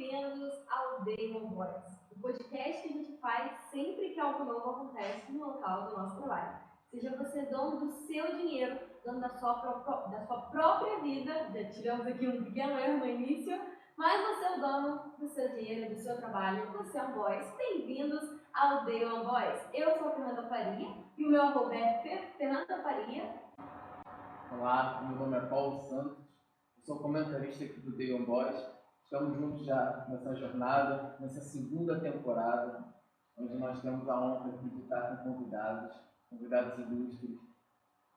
bem-vindos ao Day One Voice, o podcast que a gente faz sempre que algo novo acontece no local do nosso trabalho. Seja você dono do seu dinheiro, dono da sua própria vida, já tivemos aqui um pequeno erro no início, mas você é o dono do seu dinheiro, do seu trabalho, você é um voice. Bem-vindos ao Day One Voice. Eu sou a Fernanda Faria e o meu arroba é Fernanda Faria. Olá, meu nome é Paulo Santos, eu sou comentarista aqui do Day One Voice. Estamos juntos já nessa jornada, nessa segunda temporada, onde nós temos a honra de estar com convidados ilustres.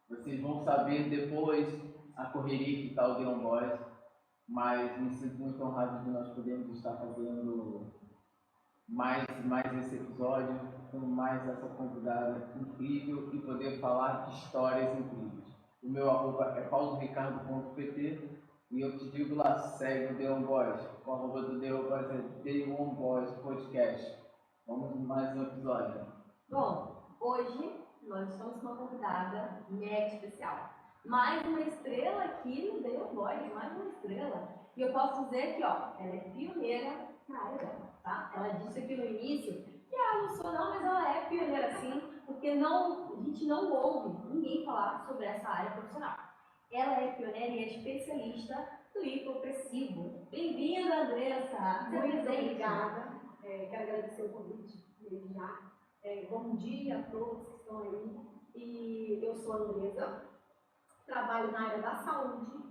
Vocês vão saber depois a correria que está o Day One Voice, mas me sinto muito honrado de nós podermos estar fazendo mais esse episódio, com mais essa convidada incrível e poder falar de histórias incríveis. O meu arroba é pauloricardo.pt e eu te digo lá, segue o The One Boys. O arroba do The One Boys é The One Boys Podcast. Vamos mais um episódio. Bom, hoje nós estamos com uma convidada mega especial. Mais uma estrela aqui no The One Boys, mais uma estrela. E eu posso dizer que, ela é pioneira na área dela, tá? Ela disse aqui no início que, não sou não, mas ela é pioneira sim, porque a gente não ouve ninguém falar sobre essa área profissional. Ela é pioneira e é especialista do hipopressivo. Bem-vinda, Andressa! Muito obrigada. Quero agradecer o convite desde já. Bom dia a todos que estão aí. E eu sou a Andressa, trabalho na área da saúde,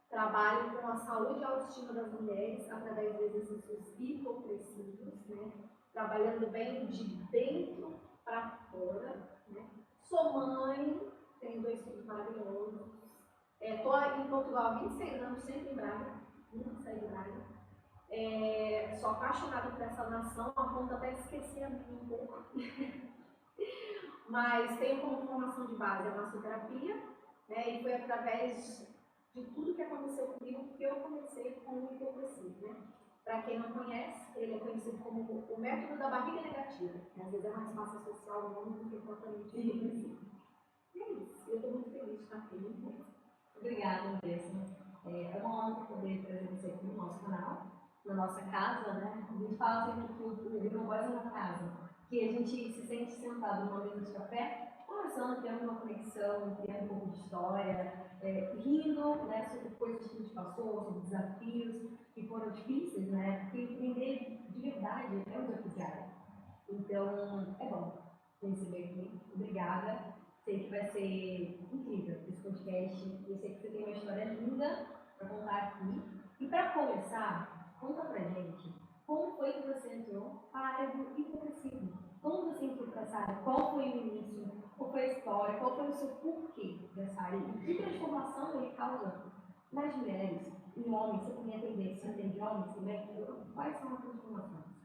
trabalho com a saúde e a autoestima das mulheres através de exercícios hipopressivos, né? Trabalhando bem de dentro para fora, né? Sou mãe, tenho 2 filhos maravilhosos. Estou em Portugal há 26 anos, sempre em Braga, nunca saí de Braga. Sou apaixonada por essa nação, a ponto até de esquecer a mim um pouco. Mas tenho como formação de base a massoterapia, né? E foi através de tudo que aconteceu comigo que eu comecei com o hipopressivo, né? Para quem não conhece, ele é conhecido como o método da barriga negativa, que às vezes é mais fácil associar o nome do que propriamente o hipopressivo. E é isso, eu estou muito feliz de estar aqui, muito feliz. Obrigada, Andressa. É uma honra poder trazer você aqui no nosso canal, na nossa casa, né? A gente fala sempre que o Day One Voice é uma casa, que a gente se sente sentado numa mesa de café, conversando, tendo uma conexão, tendo um pouco de história, rindo, né, sobre coisas que a gente passou, sobre desafios que foram difíceis, né? Porque empreender de verdade é um desafio diário. Então, é bom receber aqui. Obrigada. Sei que vai ser incrível esse podcast. Eu sei que você tem uma história linda para contar aqui. E para começar, conta pra gente como foi que você entrou para a área do hipopressivo. Como você entrou para essa área? Qual foi o início? Qual foi a história? Qual foi o seu porquê dessa área? E que transformação ele causa nas mulheres, em homens? Você também atende homens também? Quais são as transformações?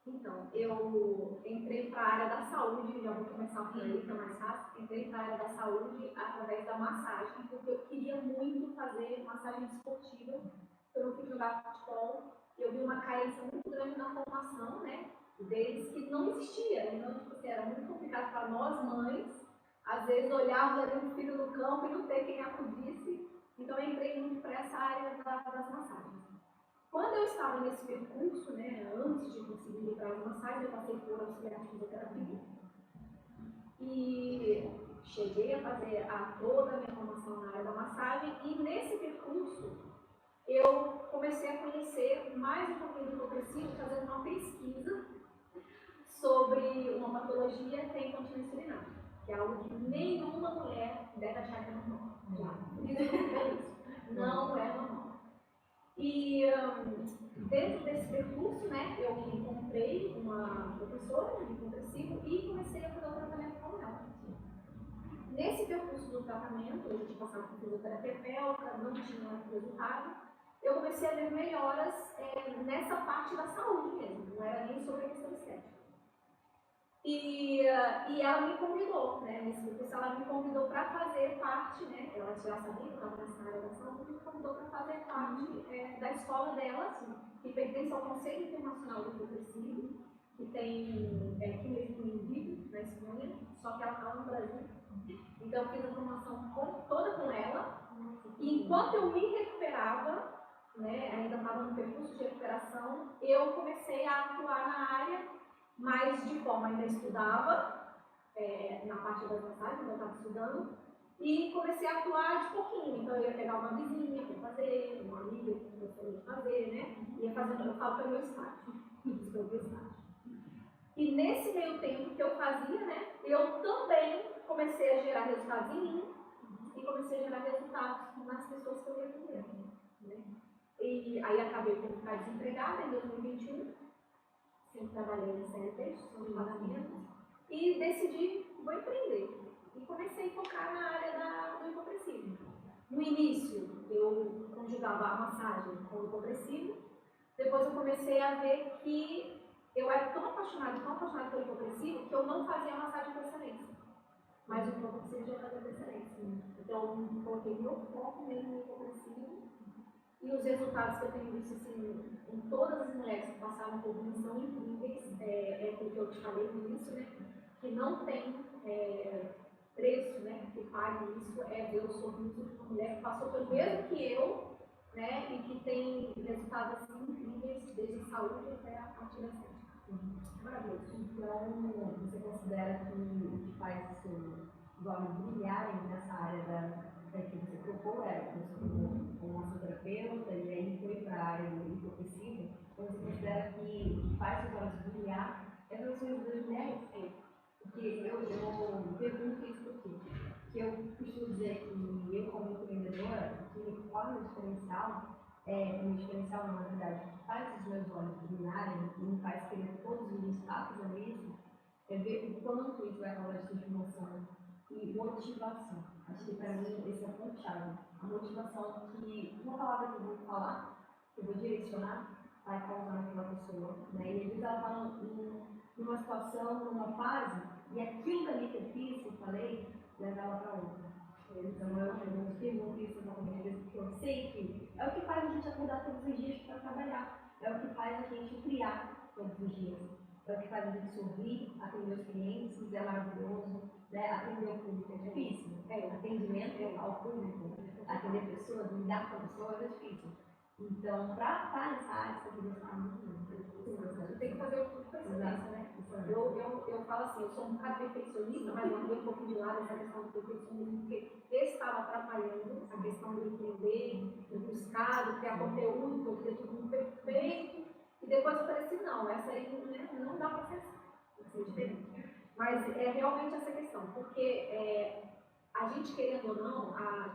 Então, eu entrei para a área da saúde, já vou começar por aí, que é mais fácil. Entrei para a área da saúde através da massagem, porque eu queria muito fazer massagem esportiva. Eu não fui jogar futebol, eu vi uma carência muito grande na formação, né, deles, que não existia. Então, tipo assim, era muito complicado para nós mães, às vezes olharmos ali um filho no campo e não ter quem acudisse. Então, eu entrei muito para essa área das massagens. Quando eu estava nesse percurso, né, antes de conseguir ir para as massagens, eu passei por auxiliar de fisioterapia. E cheguei a fazer toda a minha formação na área da massagem, e nesse percurso eu comecei a conhecer mais um pouquinho do hipopressivo, fazendo uma pesquisa sobre uma patologia que é a incontinência urinária, que é algo que nenhuma mulher deve achar que é normal. Não é normal. E dentro desse percurso, né, eu encontrei uma professora de hipopressivo e comecei a fazer o tratamento com ela. Nesse percurso do tratamento, a gente passava por fisioterapia pélvica, não tinha resultado. Eu comecei a ver melhoras nessa parte da saúde mesmo, não era nem sobre a questão estética. E ela me convidou, né, nesse percurso ela me convidou para fazer parte, né, ela já sabia que eu estava nessa área da saúde, me convidou para fazer parte da escola dela, assim, que pertence ao Conselho Internacional do Hipopressivo, que tem aqui mesmo em Vigo, na Espanha, só que ela estava no Brasil. Então eu fiz a formação toda com ela, e enquanto eu me recuperava, né, ainda estava no percurso de recuperação, eu comecei a atuar na área, mas de forma ainda estudava, na parte das mensagens, eu estava estudando, e comecei a atuar de pouquinho. Então eu ia pegar uma vizinha para fazer, uma amiga que gostaria de fazer, né? Ia fazendo, eu falo que é o meu estágio. Isso foi o meu estágio. E nesse meio tempo que eu fazia, né, eu também comecei a gerar resultados em mim e comecei a gerar resultados nas pessoas que eu ia atender, né? E aí acabei por ficar desempregada em 2021, sempre trabalhei em CLT, gestão de pagamentos, e decidi, vou empreender. E comecei a focar na área do hipopressivo. No início, eu conjugava a massagem com o hipopressivo, depois eu comecei a ver que eu era tão apaixonada pelo hipopressivo, que eu não fazia massagem com excelência. Mas o hipopressivo já fazia com excelência. Então, eu coloquei meu foco mesmo no hipopressivo. E os resultados que eu tenho visto assim, em todas as mulheres que passaram por mim são incríveis. É aquilo que eu te falei no início, né? Que não tem preço, né? Que pague isso, é ver o sorriso de uma mulher que passou pelo mesmo que eu, né? E que tem resultados assim incríveis, desde saúde até a partir da estética. Maravilhoso. Então, você considera que o que faz os homens brilharem nessa área que você propôs, você propôs como massoterapeuta e aí foi para a área do hipopressivo, então você considera que o que faz os homens brilhar é as relações das mulheres? Porque eu pergunto isso por quê? Porque eu costumo dizer que eu, como empreendedora, o que me torna diferencial não, na verdade, o que faz os meus olhos brilharem e me faz querer todos os dias estar fazendo isso, é ver o quanto isso vai falar de transformação e motivação. Acho que para mim esse é o ponto-chave. A motivação que uma palavra que eu vou falar, que eu vou direcionar, vai causar naquela pessoa. Né? E às vezes ela está numa situação, numa fase, e aquilo dali que eu fiz, que eu falei, leva ela para outra. Então eu pergunto isso exatamente porque eu sei que é o que faz a gente acordar todos os dias para trabalhar, é o que faz a gente criar todos os dias, é o que faz a gente sorrir, atender os clientes, é maravilhoso, né? Atender o público é difícil, atendimento ao público, atender pessoas, lidar com pessoas é difícil. Então, para estar nessa área, você tem que gostar muito. Você tem que fazer o tudo com excelência, né? Eu falo assim, eu sou um bocado perfeccionista, mas eu larguei um pouco de lado essa questão do perfeccionismo, porque estava atrapalhando a questão do empreender, do buscar, do criar conteúdo, do ter tudo muito perfeito. E depois eu falei assim, não, essa aí, né, não dá para ser assim. Mas é realmente essa questão, porque a gente, querendo ou não,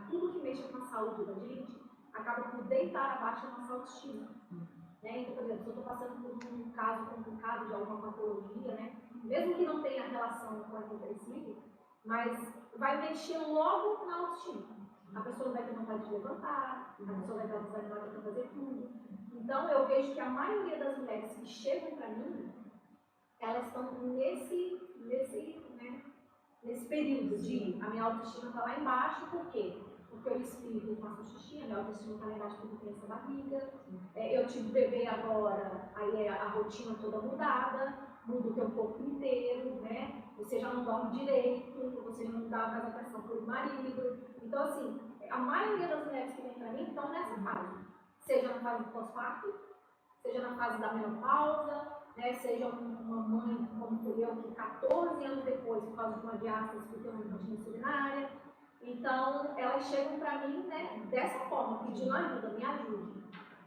tudo que mexe com a saúde da gente acaba por deitar abaixo a nossa autoestima. Né? Então, por exemplo, se eu estou passando por um caso complicado de alguma patologia, né? Mesmo que não tenha relação com o hipopressivo, mas vai mexer logo na autoestima. A pessoa não vai ter vontade de levantar, a pessoa vai estar desanimada para fazer tudo. Então, eu vejo que a maioria das mulheres que chegam para mim, elas estão nesse período de a minha autoestima está lá embaixo, por quê? Porque eu espirro e faço xixi, a minha autoestima está lá embaixo porque tem essa barriga. Eu tive bebê agora, aí é a rotina toda mudada, muda o teu corpo inteiro, né? Você já não dorme direito, você já não dá mais atenção para o marido. Então, assim, a maioria das mulheres que vêm para mim estão nessa fase. Seja na fase do pós-parto, seja na fase da menopausa, né, seja uma mãe, como fui eu, que 14 anos depois, por causa de uma diástase, fui ter uma incontinência urinária. Então, elas chegam para mim, né, dessa forma, pedindo ajuda, me ajude.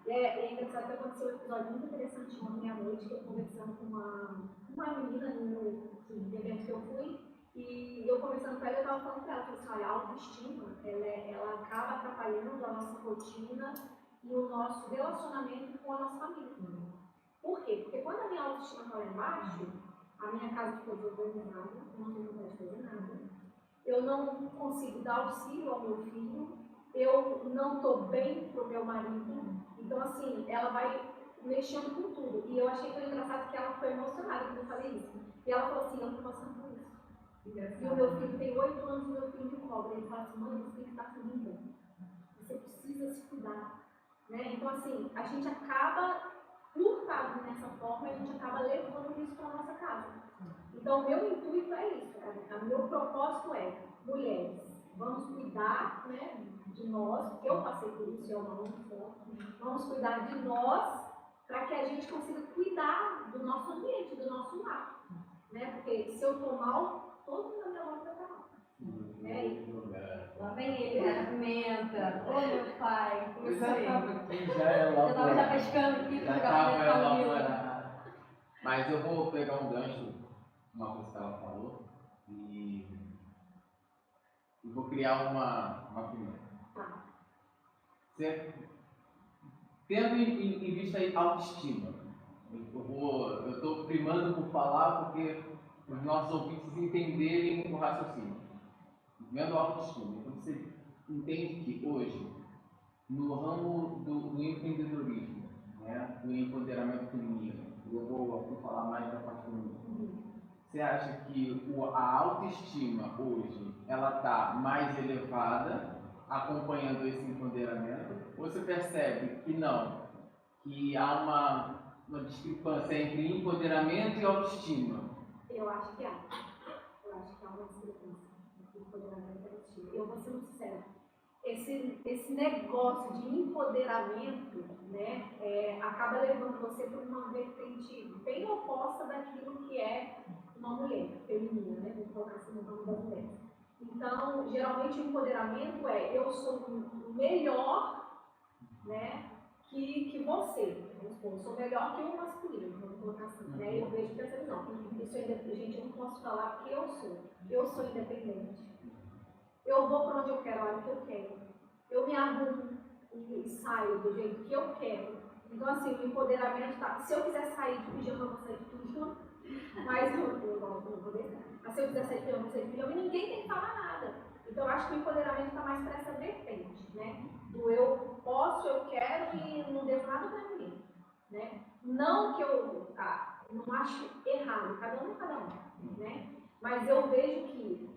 E é engraçado que aconteceu um episódio muito interessante ontem à noite, que eu conversando com uma menina no evento que eu fui, e eu conversando com ela, eu estava falando para ela, assim, olha, a autoestima, ela acaba atrapalhando a nossa rotina e o nosso relacionamento com a nossa família. Por quê? Porque quando a minha autoestima está lá embaixo, a minha casa ficou desorganizada, eu não tenho vontade de fazer nada, eu não consigo dar auxílio ao meu filho, eu não estou bem para o meu marido. Então, assim, ela vai mexendo com tudo. E eu achei tão engraçado que ela ficou emocionada quando eu falei isso. E ela falou assim, eu não estou passando por isso. E o meu filho tem 8 anos e o meu filho me cobra. Ele fala assim, mãe, você tem que estar linda. Você precisa se cuidar. Né? Então, assim, a gente acaba furtado nessa forma e a gente acaba levando isso para a nossa casa. Então, o meu intuito é isso, o meu propósito é, mulheres, Vamos cuidar, né, de nós, porque eu passei por isso, eu não sou. Vamos cuidar de nós para que a gente consiga cuidar do nosso ambiente, do nosso lar. Né? Porque se eu estou mal, todo mundo na minha volta vai estar mal. Lá vem ele, né? Pimenta. Ô meu pai, Eu já comecei. estava aqui, já Eu tava já elaborado. pescando aqui Já pro estava Gabriel Camilo. elaborado. Mas eu vou pegar um gancho, uma coisa que ela falou, e vou criar uma pimenta. Tendo em vista aí autoestima, eu estou primando por falar porque os nossos ouvintes entenderem o raciocínio. Vendo autoestima, então você entende que hoje, no ramo do empreendedorismo, né, do empoderamento feminino, eu vou aqui falar mais da parte feminina. Você acha que a autoestima hoje ela está mais elevada, acompanhando esse empoderamento? Ou você percebe que não, que há uma discrepância entre empoderamento e autoestima? Eu acho que há. Eu acho que há uma discrepância entre empoderamento e autoestima. Eu vou ser muito sincera. Esse negócio de empoderamento, né, acaba levando você para uma vertente bem oposta daquilo que é uma mulher feminina, né? Vou colocar assim no nome das mulheres. Então, geralmente o empoderamento é eu sou melhor, né, que você. Eu sou melhor que o masculino, vamos colocar assim, né? Eu vejo que essa visão. Isso ainda, gente, eu não posso falar porque eu sou independente. Eu vou para onde eu quero, a hora que eu quero. Eu me arrumo e saio do jeito que eu quero. Então, assim, o empoderamento tá. Se eu quiser sair de pijama, eu vou sair de pijama. Mas eu não vou deixar. Mas se eu quiser sair de pijama, eu vou sair de pijama e ninguém tem que falar nada. Então, eu acho que o empoderamento está mais para essa vertente, né? Do eu posso, eu quero e não devo nada para ninguém. Né? Não que eu não acho errado, cada um é cada um. Né? Mas eu vejo que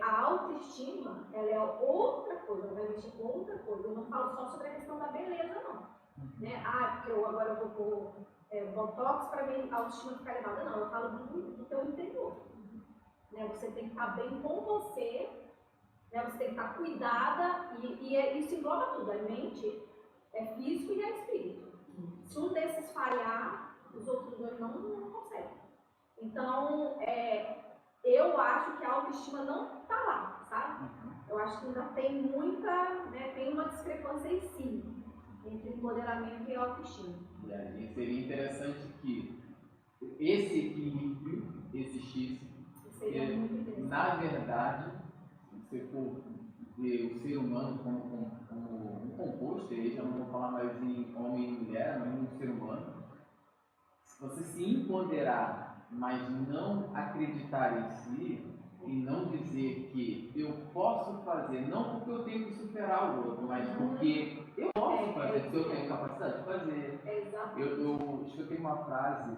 a autoestima, ela é outra coisa, ela vai mexer com outra coisa. Eu não falo só sobre a questão da beleza, não. Né? Porque agora eu vou pôr botox para minha autoestima ficar elevada. Não, eu falo do teu interior. Né? Você tem que estar bem com você, né? Você tem que estar cuidada, e isso engloba tudo, é mente, é físico e é espírito. Se um desses falhar, os outros dois não conseguem. Então, eu acho que a autoestima não está lá, sabe? Eu acho que ainda tem muita, né, tem uma discrepância em si, entre empoderamento e autoestima. E aí seria interessante que esse equilíbrio existisse, Seria muito interessante. Na verdade, se você for ver o ser humano como um composto, aí já não vou falar mais em homem e mulher, mas em um ser humano, se você se empoderar, mas não acreditar em si, e não dizer que eu posso fazer, não porque eu tenho que superar o outro, mas porque eu posso fazer, porque eu tenho capacidade de fazer. Eu escutei uma frase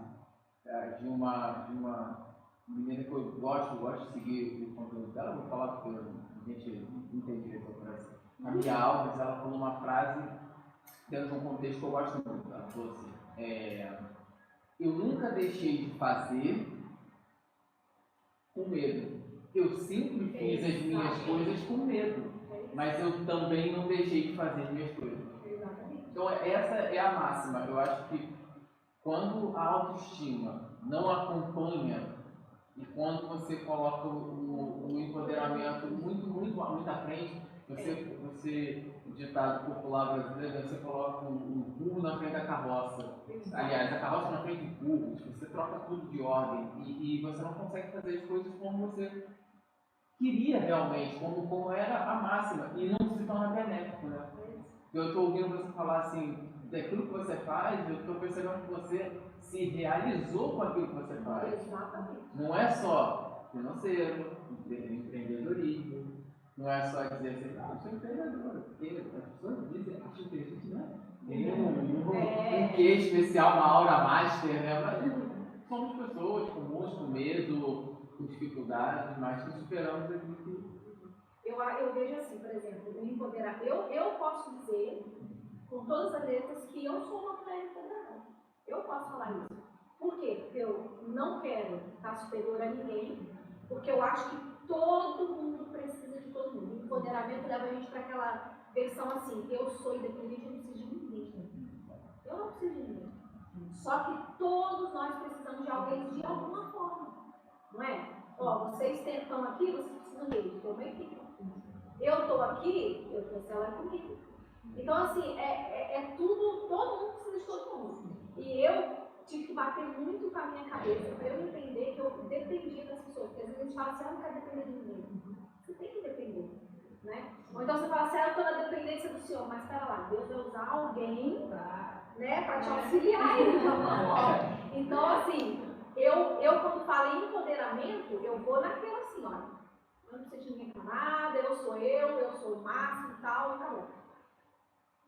de uma menina que eu gosto de seguir o conteúdo dela, vou falar porque a gente entende direito a coração. A Mia Alves, ela falou uma frase dentro de um contexto que eu gosto muito. Ela falou assim, eu nunca deixei de fazer com medo. Eu sempre fiz as minhas coisas com medo, mas eu também não deixei de fazer as minhas coisas. Então essa é a máxima. Eu acho que quando a autoestima não acompanha e quando você coloca o empoderamento muito à frente, o ditado popular brasileiro, você coloca um burro na frente da carroça. Aliás, a carroça na frente de burros, você troca tudo de ordem e você não consegue fazer as coisas como você queria realmente, como era a máxima, e não se torna benéfico, né? Eu estou ouvindo você falar assim, daquilo que você faz, eu estou percebendo que você se realizou com aquilo que você faz. Exatamente. Não é só financeiro, empreendedorismo, não é só dizer assim, eu sou empreendedor, porque as pessoas dizem, acham que a gente, né? Tem um quê especial, uma aura master, né? Mas somos pessoas comuns, com medo, com dificuldades, mas que superamos aquilo que... Eu vejo assim, por exemplo, o empoderar. Eu posso dizer, com todas as letras, que eu sou uma mulher empoderada. Eu posso falar isso. Por quê? Porque eu não quero estar superior a ninguém, porque eu acho que todo mundo precisa precisa de todo mundo. O empoderamento leva a gente para aquela versão assim, eu sou independente, eu não preciso de ninguém. Eu não preciso de ninguém. Só que todos nós precisamos de alguém de alguma forma, não é? Ó, vocês estão aqui, vocês precisam deles, estou bem aqui. Eu estou aqui, eu trouxe ela comigo. Então, assim, é tudo, todo mundo precisa de todo mundo. E eu tive que bater muito com a minha cabeça para eu entender que eu dependia das pessoas. Porque às vezes a gente fala assim, eu não quero depender de ninguém. Você tem que depender, né? Ou então você fala assim, eu estou na dependência do Senhor, mas espera lá, Deus vai usar alguém, né, para te auxiliar. Então, assim, eu quando falo em empoderamento, eu vou naquela assim, olha, eu não preciso de ninguém para nada, eu sou o máximo e tal, e acabou.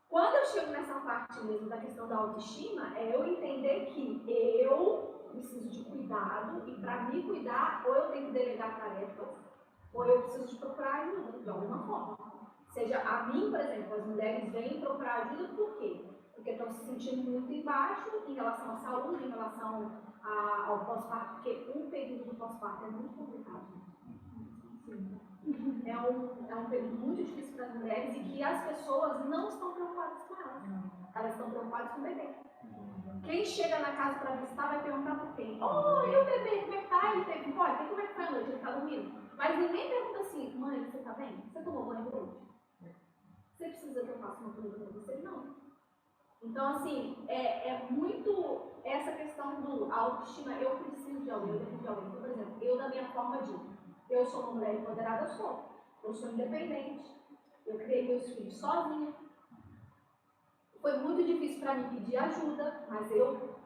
Quando eu chego nessa parte mesmo da questão da autoestima, é eu entender que eu preciso de cuidado e para me cuidar, ou eu tenho que delegar tarefas, ou eu preciso de procurar ajuda de alguma forma. Seja a mim, por exemplo, as mulheres vêm procurar ajuda por quê? Porque estão se sentindo muito embaixo em relação à saúde, em relação ao pós-parto, porque um período do pós-parto é muito complicado. É um período muito difícil para as mulheres e que as pessoas não estão preocupadas com elas. Elas estão preocupadas com o bebê. Quem chega na casa para visitar vai perguntar por quem? Oh, e o bebê, como é que tá? Ele teve pode? Como é que foi a noite? Ele tá dormindo? Mas ninguém pergunta assim, mãe, você tá bem? Você tomou banho hoje? Você precisa que eu faça uma comida para você? Não. Então, assim, é muito essa questão do autoestima, eu preciso de alguém, eu preciso de alguém. Então, por exemplo, eu da minha forma de, eu sou uma mulher empoderada, eu sou independente, eu criei meus filhos sozinha. Foi muito difícil para mim pedir ajuda, mas eu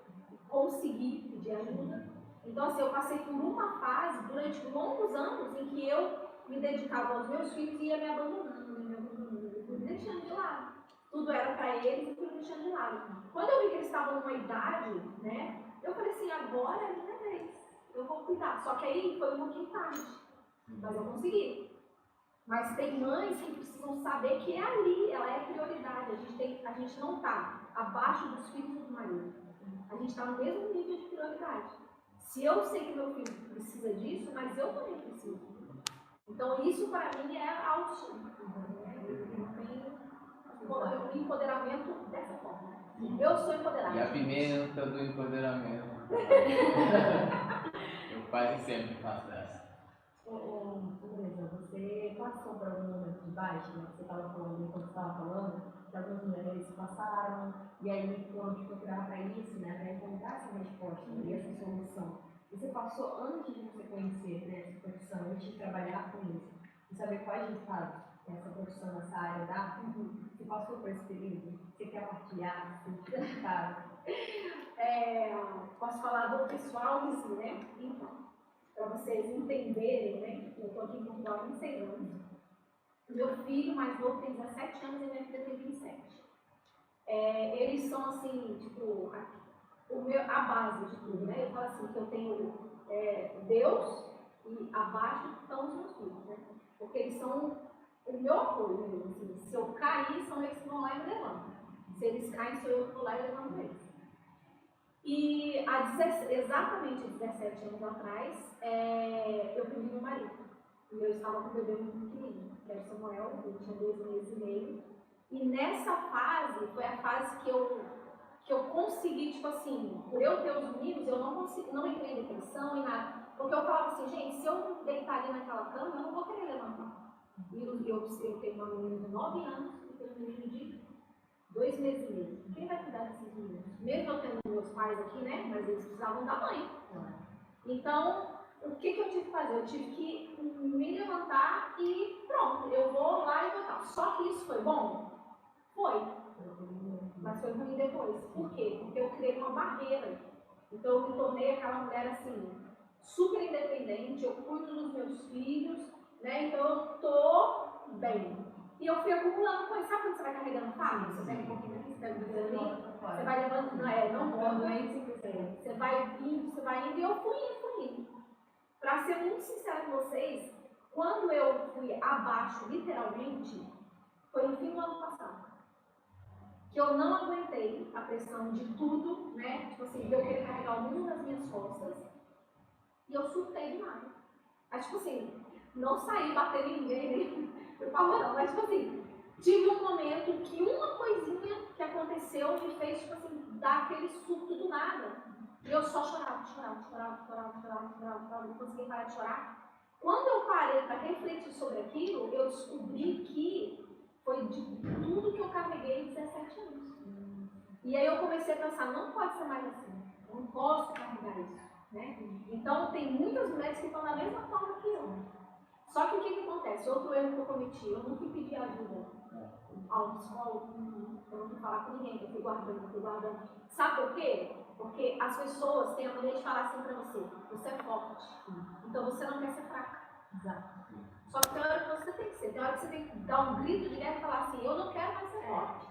consegui pedir ajuda. Então, assim, eu passei por uma fase, durante longos anos, em que eu me dedicava aos meus filhos e ia me abandonando, eu fui me deixando de lado. Tudo era para eles e fui deixando de lado. Quando eu vi que eles estavam numa idade, né, eu falei assim, agora é minha vez, eu vou cuidar. Só que aí foi um pouquinho tarde, mas eu consegui. Mas tem mães que precisam saber que é ali, ela é prioridade. A gente não está abaixo dos filhos do marido. A gente está no mesmo nível de prioridade. Se eu sei que meu filho precisa disso, mas eu também preciso. Então isso para mim é autoestima. O empoderamento dessa forma. Eu sou empoderada. E a pimenta do empoderamento. Eu quase sempre faço essa. Teresa, você passou por algum momento de baixo, né? Você estava falando, enquanto você estava falando, que algumas mulheres passaram, e aí foram te procurar para isso, né? Para encontrar essa resposta e essa solução. Você passou antes de você conhecer, né, essa profissão, antes de trabalhar com isso, e saber quais resultados essa profissão nessa área dá? Você passou por esse período? Você quer partilhar? Posso falar do pessoal em si, né? Então, para vocês entenderem, né? Eu estou aqui em Portugal há 26 anos. Meu filho mais novo tem 17 anos e minha filha tem 27. Eles são assim, tipo, a base de tudo, né? Eu falo assim, que eu tenho Deus e abaixo estão os meus filhos, né? Porque eles são o meu apoio mesmo, assim. Se eu cair, são eles que vão lá e me levantam. Se eles caem, sou eu que vou lá e levanto eles. E exatamente 17 anos atrás, eu perdi meu marido. E eu estava com um bebê muito pequenininho, que era o Samuel, ele tinha 2 meses e meio. E nessa fase, foi a fase que eu consegui, tipo assim, por eu ter os meninos, eu não entrei em depressão e nada. Porque eu falava assim, gente, se eu deitar ali naquela cama, eu não vou querer levantar. E eu tenho uma menina de 9 anos e tenho um menino de 2 meses e meio. Quem vai cuidar desses meninos? Mesmo eu tendo meus pais aqui, né? Mas eles precisavam da mãe. Então, o que eu tive que fazer? Eu tive que me levantar e pronto, eu vou lá e voltar. Só que isso foi bom? Foi. Mas foi ruim depois. Por quê? Porque eu criei uma barreira. Então, eu me tornei aquela mulher assim, super independente, eu cuido dos meus filhos, né? Então, eu tô bem. E eu fui acumulando coisas. Sabe quando você vai carregando fardo? Você pega um pouquinho aqui, você pega um pouquinho ali, você vai levando, você vai indo, e eu fui indo. Pra ser muito sincera com vocês, quando eu fui abaixo, literalmente, foi no fim do ano passado. Que eu não aguentei a pressão de tudo, né? Tipo assim, de eu querer carregar o mundo nas minhas costas, e eu surtei demais. Mas, tipo assim, Não saí batendo em ninguém, nem por favor, não, mas tipo assim, tive um momento que uma coisinha que aconteceu me fez, tipo assim, dar aquele surto do nada. E eu só chorava, não conseguia parar de chorar. Quando eu parei para refletir sobre aquilo, eu descobri que foi de tudo que eu carreguei 17 anos. E aí eu comecei a pensar, não pode ser mais assim, eu não posso carregar isso, né? Então tem muitas mulheres que estão da mesma forma que eu. Só que o que acontece? Outro erro que eu cometi, eu não fui pedir ajuda ao psicólogo, eu não fui falar com ninguém, eu fui guardando. Sabe por quê? Porque as pessoas têm a maneira de falar assim pra você é forte, então você não quer ser fraca. Exato. Só que tem hora que você tem que ser, tem hora que você tem que dar um grito de guerra e falar assim, eu não quero mais ser forte,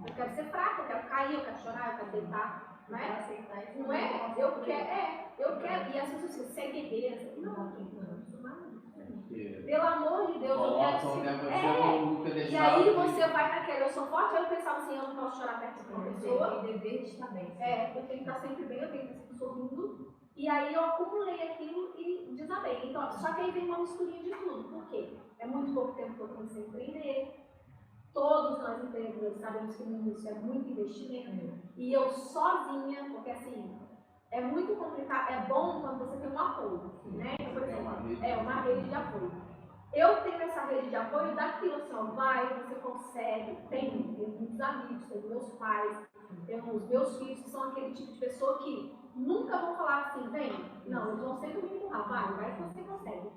eu quero ser fraca, eu quero cair, eu quero chorar, eu quero deitar. Não é? Não é? Eu quero. E as pessoas dizem, você é guerreira. Não, pelo amor de Deus, eu quero ser. E aí você vai naquela, eu sou forte, aí eu pensava assim, eu não posso chorar perto de uma pessoa. Tem dever de estar bem. Eu tenho que estar sempre bem, eu tenho que estar sempre sorrindo. E aí eu acumulei aquilo e desabei. Então, só que aí vem uma misturinha de tudo. Por quê? É muito pouco tempo que eu comecei a empreender. Todos nós empreendedores sabemos que no início é muito investimento. E eu sozinha, porque assim, é muito complicado, é bom quando você tem um apoio, né? Então, por exemplo, uma rede de apoio. Eu tenho essa rede de apoio daquilo assim, ó, vai, você consegue, tenho muitos amigos, tenho meus pais, tenho os meus filhos, que são aquele tipo de pessoa que nunca vão falar assim, vem, não, eles vão sempre me empurrar, vai que você consegue.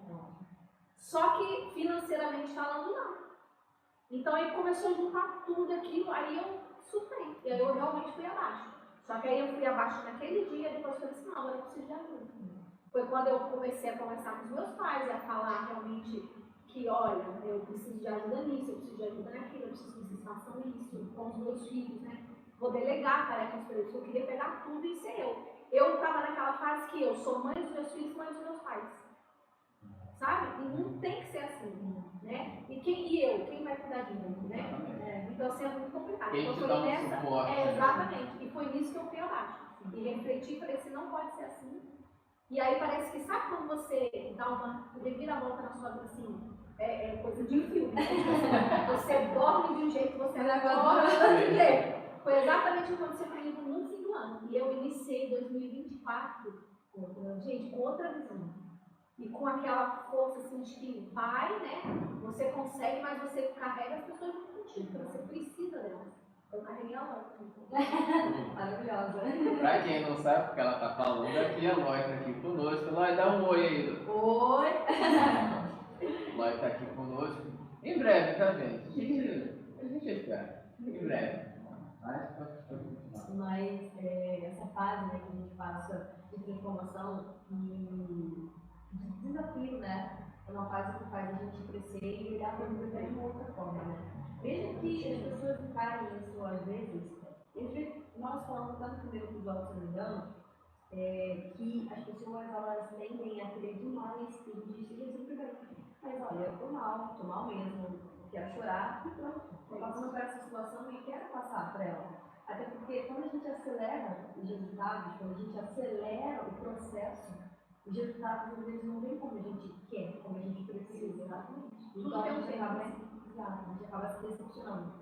Só que financeiramente falando, não. Então aí começou a juntar tudo aquilo, aí eu surtei, e aí eu realmente fui abaixo. Só que aí eu fui abaixo naquele dia, depois falei assim, não, agora eu preciso de ajuda. Foi quando eu comecei a conversar com os meus pais, a falar realmente que, olha, eu preciso de ajuda nisso, eu preciso de ajuda naquilo, eu preciso que vocês façam isso, com os meus filhos, né? Vou delegar tarefas para eles, eu queria pegar tudo e ser eu. Eu estava naquela fase que eu sou mãe dos meus filhos, mãe dos meus pais. Sabe? E não tem que ser assim, né? Quem vai cuidar de mim, né? Então, assim, é muito complicado. Quem então, te foi dá um nessa, suporte, exatamente. E foi nisso que eu fui abaixo. E refleti e falei assim, não pode ser assim. E aí parece que, sabe quando você dá uma reviravolta na sua vida, assim, coisa de filme, né? Você dorme de um jeito, você acorda de outro jeito. Foi exatamente o que aconteceu comigo no fim do ano. E eu iniciei 2024, gente, com outra visão. E com aquela força assim de que vai, né? Você consegue, mas você carrega as pessoas junto contigo, porque você precisa delas. Eu carreguei a Lloyd. Maravilhosa. Pra quem não sabe o que ela tá falando, aqui a Lloyd tá aqui conosco. Lloyd, dá um oi aí. Oi! Lloyd tá aqui conosco. Em breve, tá, gente? A gente espera. Em breve. Mas pode continuar. Mas essa fase, né, que a gente passa de transformação e de desafio, né? É uma fase que faz a gente crescer e olhar para a vida de uma outra forma, né? Mesmo que as pessoas encarem isso às vezes, nós falamos tanto no primeiro episódio, se não me engano, que as pessoas elas tendem a querer demais que o dia esteja sempre bem. Mas olha, eu tô mal mesmo, quero chorar e pronto. Estou passando por essa situação e quero passar por ela. Até porque quando a gente acelera os resultados, quando a gente acelera o processo, os resultados às vezes não vêm como a gente quer, como a gente precisa, exatamente. Então a gente acaba se decepcionando.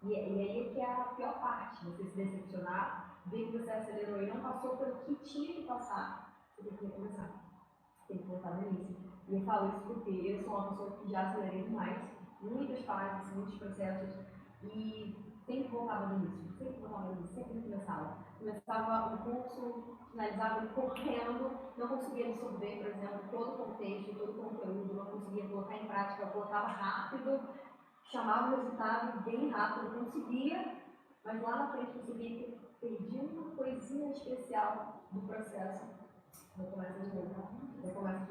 E aí é que é a pior parte, você se decepcionar, ver que você acelerou e não passou pelo que tinha que passar, você tem que recomeçar. Tem que voltar no início. E eu falo isso porque eu sou uma pessoa que já acelerei demais, muitas fases, muitos processos, e sempre voltava no início, sempre começava. Começava um curso, finalizava correndo, não conseguia absorver, por exemplo, todo o contexto, todo o conteúdo, não conseguia colocar em prática, eu colocava rápido, chamava o resultado bem rápido, conseguia, mas lá na frente eu sabia que perdi uma coisinha especial do processo. Eu começo de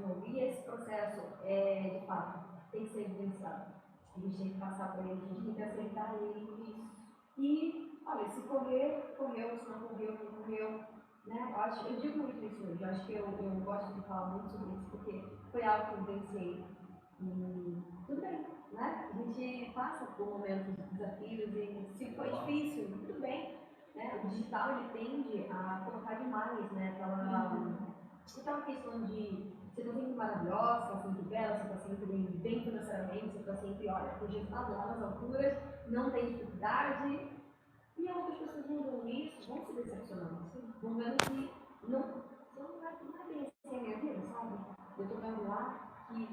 novo. E esse processo, de fato, tem que ser vivenciado. A gente tem que passar por ele, a gente tem que aceitar ele. E, olha, se correr, correu, se não correu, não correu. Né? Eu digo muito isso hoje, eu acho que eu gosto de falar muito sobre isso, porque foi algo que eu vivenciei. E tudo bem, né? A gente passa por momentos de desafios e se for difícil, tudo bem. Né? O digital ele tende a colocar demais, né? Aquela questão de Você está sempre maravilhosa, você está sempre bela, você está sempre bem financeiramente, você está sempre, olha, com o resultado lá nas alturas, não tem dificuldade. E outras pessoas vão vendo isso, vão se decepcionando, vão vendo que não é bem assim a minha vida, sabe? Eu estou vendo lá que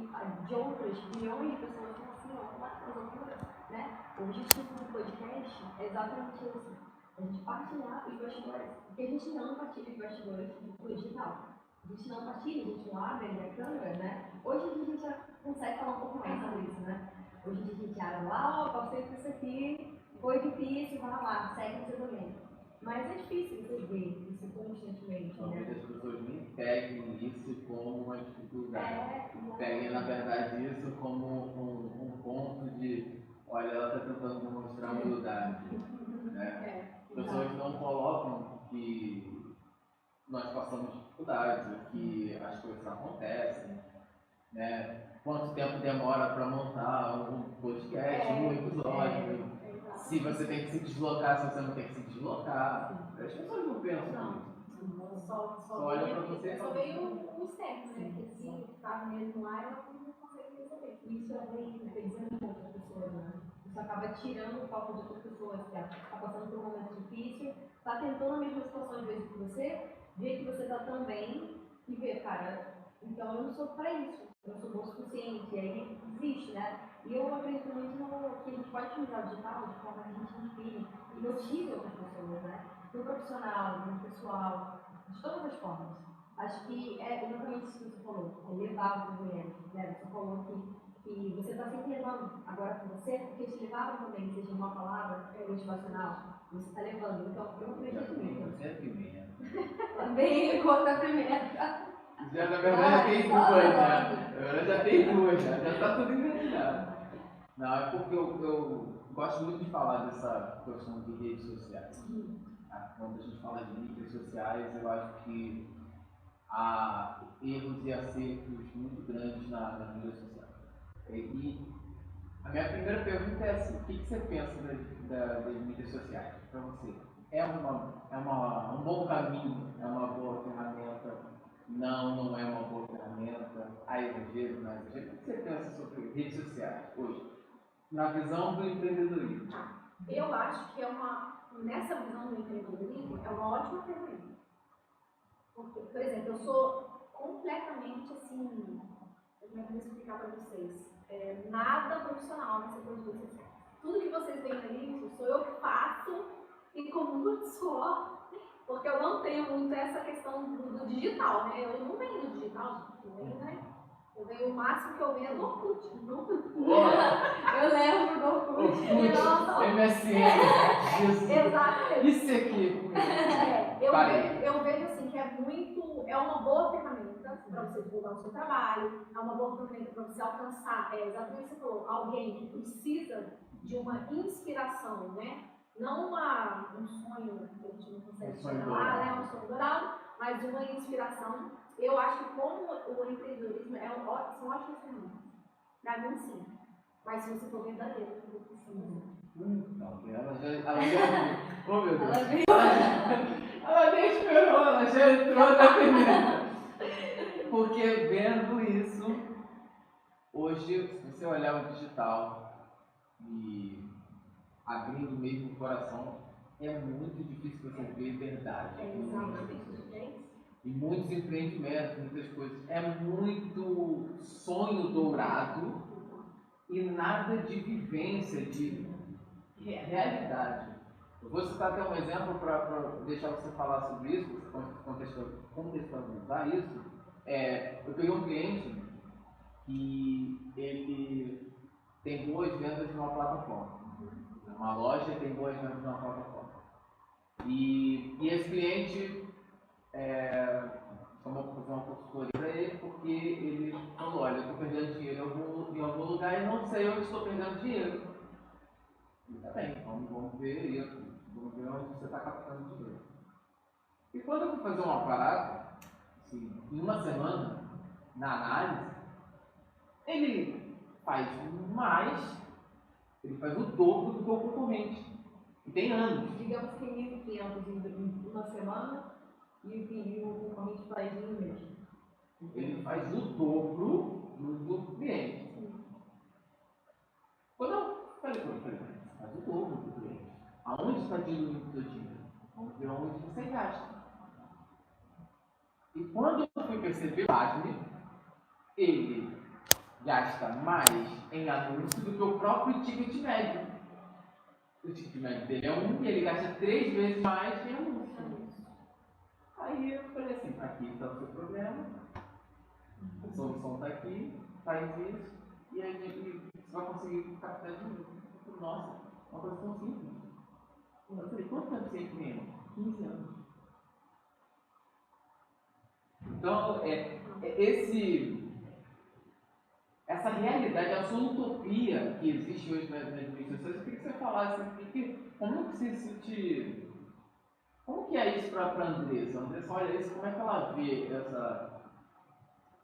de outras milhões de pessoas estão assim, ó, lá nas alturas, né? O objetivo do podcast é exatamente isso. A gente partilhar os bastidores. Porque a gente não partilha os bastidores do digital. A gente não partilha, a gente não abre a câmera, né? Hoje em dia a gente já consegue falar um pouco mais sobre isso, né? Hoje em dia a gente abre lá, ó, passei por isso aqui, foi difícil, vai lá, segue você também. Mas é difícil você ver isso constantemente, Talvez né? as pessoas nem peguem isso como uma dificuldade. Peguem, na verdade, isso como um ponto de, olha, ela está tentando demonstrar humildade. Né? As pessoas não colocam que nós passamos dificuldades, que as coisas acontecem, né? Quanto tempo demora para montar um podcast, um episódio, se você tem que se deslocar, se você não tem que se deslocar. As pessoas não pensam nisso. Só olha para você. Só veio o externo, né? Porque se estava mesmo lá, ela não consegue receber. Isso é bem pensando em outras pessoas, né? Isso acaba tirando o foco de outras pessoas que está passando por um momento difícil, está tentando a mesma situação de vez que você, vê que você está tão bem e vê, cara, então eu não sou para isso, eu não sou bom o suficiente, e aí desiste, né? E eu acredito muito que a gente pode utilizar o digital de forma que a gente inspire e motive outras pessoas, né? No profissional, no pessoal, de todas as formas. Acho que é exatamente isso que você falou, é levar o movimento, né? Você falou que você está sempre levando agora com você, porque te levaram também, seja uma palavra motivacional, você está levando. Então, eu acredito nisso. Você é pimenta. Também conta a primeira. Já, na verdade, tem duas, né? Agora já tem duas, já está tudo enganado. Não, é porque eu gosto muito de falar dessa questão de redes sociais. Quando a gente fala de mídias sociais, eu acho que há erros e acertos muito grandes na mídia social. E a minha primeira pergunta é assim: o que você pensa das mídias sociais para você? É um bom caminho? É uma boa ferramenta? Não é uma boa ferramenta? Há exagero, não há exagero? O que você pensa sobre redes sociais hoje? Na visão do empreendedorismo? Eu acho que nessa visão do empreendedorismo, é uma ótima ferramenta. Porque, por exemplo, eu sou completamente assim, como é que eu vou explicar para vocês? Nada profissional nessa coisa de vocês. Tudo que vocês veem ali, sou eu que faço e com muito suor, porque eu não tenho muito essa questão do digital, né? Eu não venho do digital, eu venho o máximo que eu venho é do Orkut. Eu lembro do Orkut. MSN. Jesus. Exatamente. Isso aqui. Eu vejo assim que é uma boa ferramenta para você divulgar o seu trabalho, é uma boa ferramenta para você alcançar, exatamente o que você falou, alguém que precisa de uma inspiração, né? Não um sonho que a gente não consegue chegar lá, né? Um sonho dourado, mas uma inspiração. Eu acho que como o empreendedorismo são ótimas ferramentas. Para mim, sim. Mas se você for verdadeiro, eu preciso. Ela já oh, meu Deus. Ela nem esperou, ela já entrou na primeira. Porque vendo isso, hoje, se você olhar o digital e abrindo mesmo o coração, é muito difícil você ver verdade. E muitos empreendimentos, muitas coisas. É muito sonho dourado e nada de vivência, de realidade. Eu vou citar até um exemplo para deixar você falar sobre isso, você contextualizar isso. Eu peguei um cliente que ele tem boas vendas numa plataforma. Uma loja tem boas vendas numa plataforma. E esse cliente chamou para fazer uma consultoria para ele porque ele falou: olha, eu estou perdendo dinheiro em algum lugar e não sei onde estou perdendo dinheiro. Tá bem, vamos ver isso, vamos ver onde você está captando dinheiro. E quando eu fui fazer uma parada, assim, em uma semana, na análise, ele faz ele faz o dobro do que o concorrente. E tem anos. Digamos que 1.500 em uma semana e o concorrente faz em um mês. Ele faz o dobro do cliente. Quando eu falei para ele, você faz o dobro do cliente. Aonde está diluindo o seu dinheiro? Vamos ver onde você gasta. E quando eu fui perceber, pasme, ele gasta mais em anúncio do que o próprio ticket médio. O ticket médio dele é 1 e ele gasta 3 vezes mais em anúncio. Aí eu falei assim, aqui está o seu problema, a solução está aqui, faz isso, e aí você vai conseguir captar dinheiro. Eu falei, nossa, uma coisa tão simples. Eu falei, quanto tempo você empreende? 15 anos. Então, essa realidade, essa utopia que existe hoje nas administrações, eu queria que você falasse como que é isso para a Andressa? A Andressa olha isso, como é que ela vê essa...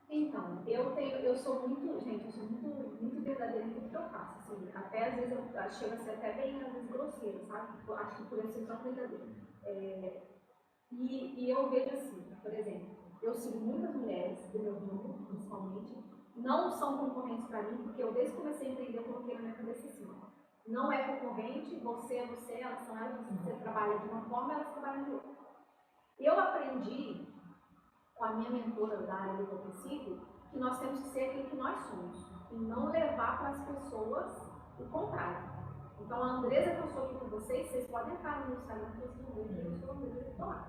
Então, eu sou muito verdadeira em tudo que eu faço, assim, até às vezes eu chego a ser até bem, às vezes, grosseira, sabe? Acho que por eu ser só verdadeira. E eu vejo assim, por exemplo, eu sigo muitas mulheres do meu grupo, principalmente, não são concorrentes para mim, porque eu desde que comecei a empreender, eu coloquei na minha cabeça assim, não é concorrente, você é você, elas são elas, você trabalha de uma forma, elas trabalham de outra. Eu aprendi com a minha mentora da área do progressivo que nós temos que ser aquilo que nós somos e não levar para as pessoas o contrário. Então, a Andressa que eu sou aqui com vocês podem entrar no meu Instagram que vocês vão ver que eu sou a Andressa que estou lá.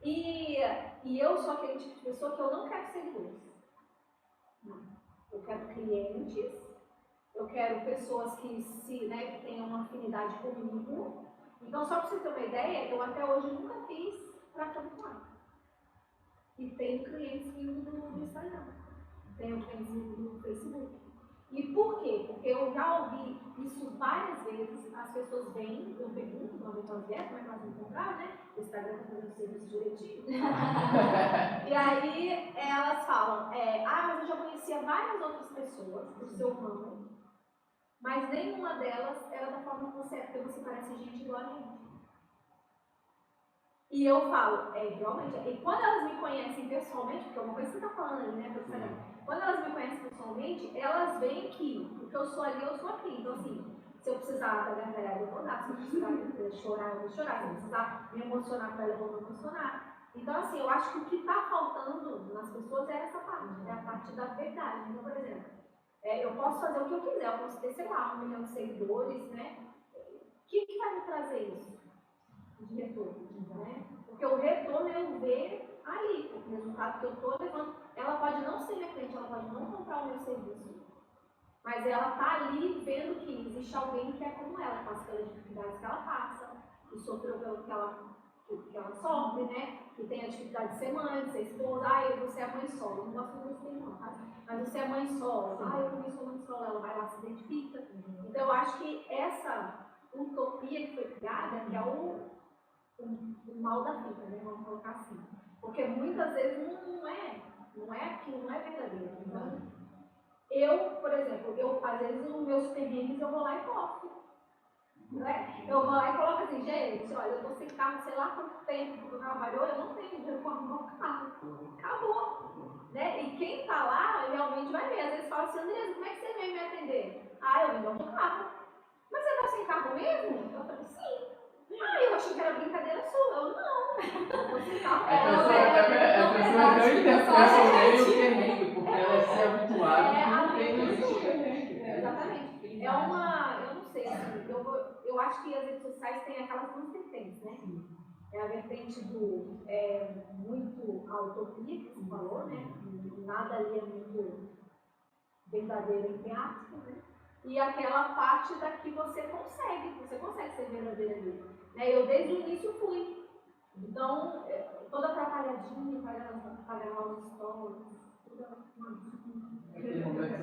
E eu sou aquele tipo de pessoa que eu não quero seguidores. Não. Eu quero clientes, eu quero pessoas que que tenham uma afinidade comigo. Então, só para você ter uma ideia, eu até hoje nunca fiz tráfego pago. E tenho clientes vindo do Instagram, tenho clientes vindo do Facebook. E por quê? Porque eu já ouvi isso várias vezes, as pessoas vêm, eu pergunto, quando elas vierem, como é que elas vão comprar, né? O Instagram está fazendo o serviço direitinho. E aí elas falam, mas eu já conhecia várias outras pessoas do seu ramo, mas nenhuma delas era da forma que você é, porque você parece gente igual a gente. E eu falo, realmente, e quando elas me conhecem pessoalmente, porque é uma coisa que você está falando ali, né, professora? Quando elas me conhecem pessoalmente, elas veem que o que eu sou ali, eu sou aqui. Então, assim, se eu precisar da gargalhada, eu vou dar. Se eu precisar chorar, eu vou chorar. Se eu precisar me emocionar com ela, eu vou me emocionar. Então, assim, eu acho que o que está faltando nas pessoas é essa parte, é a parte da verdade. Então, por exemplo, eu posso fazer o que eu quiser, eu posso ter, sei lá, 1 milhão de seguidores, né? O que vai me trazer isso? De retorno, né? Porque o retorno eu ver ali, o resultado que eu estou levando. Ela pode não ser minha cliente, ela pode não comprar o meu serviço, mas ela está ali vendo que existe alguém que é como ela, passa pelas dificuldades que ela passa, que sofreu pelo que ela sofre, né? Que tem a dificuldade de ser mãe, de ser esposa. Você é mãe solo, não gosto muito desse não, tá? Mas você é mãe solo, eu também sou mãe solo, ela vai lá, se identifica. Então eu acho que essa utopia que foi criada, que é o mal da vida, né? Vamos colocar assim. Porque muitas vezes não é verdadeiro. Então, eu, por exemplo, às vezes os meus perrengues eu vou lá e posto. Né? Eu vou lá e coloco assim, gente, olha, eu tô sem carro, sei lá quanto tempo que o carro variou, eu não tenho dinheiro para arrumar o carro. Acabou. Né? E quem tá lá realmente vai ver. Às vezes fala assim, Andressa, como é que você veio me atender? Eu vim dar um carro. Mas você tá sem carro mesmo? Eu falei, sim. Eu achei que era brincadeira sua. Eu não. Eu sem carro. A pessoa não interpreta bem o perrengue, porque ela se habituada que não existe perrengue. Exatamente. Eu não sei, assim, eu acho que as redes sociais têm aquelas duas vertentes, né? É a vertente do muito a utopia que você falou, né? Nada ali é muito verdadeiro entre aspas, né? E aquela parte da que você consegue ser verdadeira ali. Eu desde o início fui. Então, toda atrapalhadinha, pagando os stories,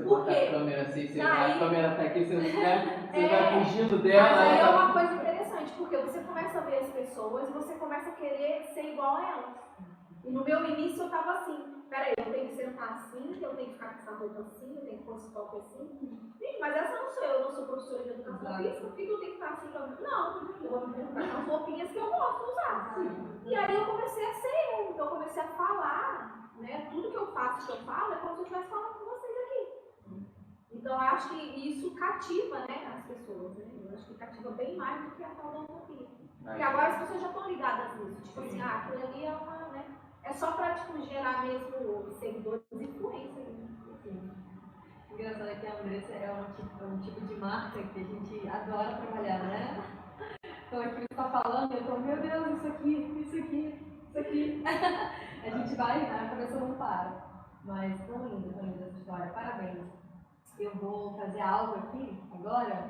Por quê? A câmera assim, a câmera tá aqui, você vai fugindo dela. Mas aí é uma coisa interessante, porque você começa a ver as pessoas e você começa a querer ser igual a elas. E no meu início eu tava assim, peraí, eu tenho que sentar assim, eu tenho que ficar com essa roupa assim, eu tenho que pôr esse top assim. Gente, mas essa não sou eu não sou professora de educação física, por que eu tenho que estar assim? Não, eu vou me colocar com as roupinhas que eu gosto de usar. E aí eu comecei a ser eu, então eu comecei a falar né? Tudo que eu faço, que eu falo, é como se eu estivesse falando com vocês aqui. Então, eu acho que isso cativa, né, as pessoas, né? Eu acho que cativa bem mais do que a tal da utopia. Porque agora as pessoas já estão ligadas nisso. Tipo assim, aquilo ali é uma, né? É só pra, tipo, gerar mesmo seguidores e influência. Sim. O engraçado é que a Andressa é um tipo de marca que a gente adora trabalhar, né? Então aqui você está falando, eu tô, meu Deus, isso aqui. A gente vai, a cabeça não para. Mas tão linda essa história, parabéns. Eu vou fazer algo aqui agora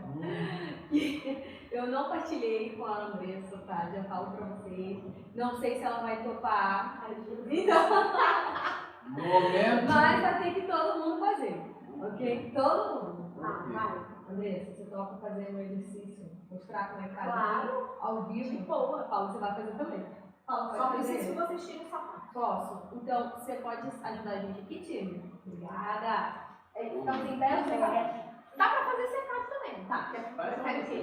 que eu não partilhei com a Andressa, tá? Já falo pra vocês. Não sei se ela vai topar. Então, No momento. mas vai ter que todo mundo fazer, ok? Todo mundo. Vai. Andressa, você topa fazer um exercício, mostrar como é que faz? Claro. Ao vivo? De boa. Paulo, você vai fazer também. Paulo, Só pode preciso que fazer? vocês tirem o sapato. Posso? Então, você pode ajudar a gente aqui, time? Obrigada. Estamos em 10 minutos. Dá pra fazer secado também. Tá, você quer o quê?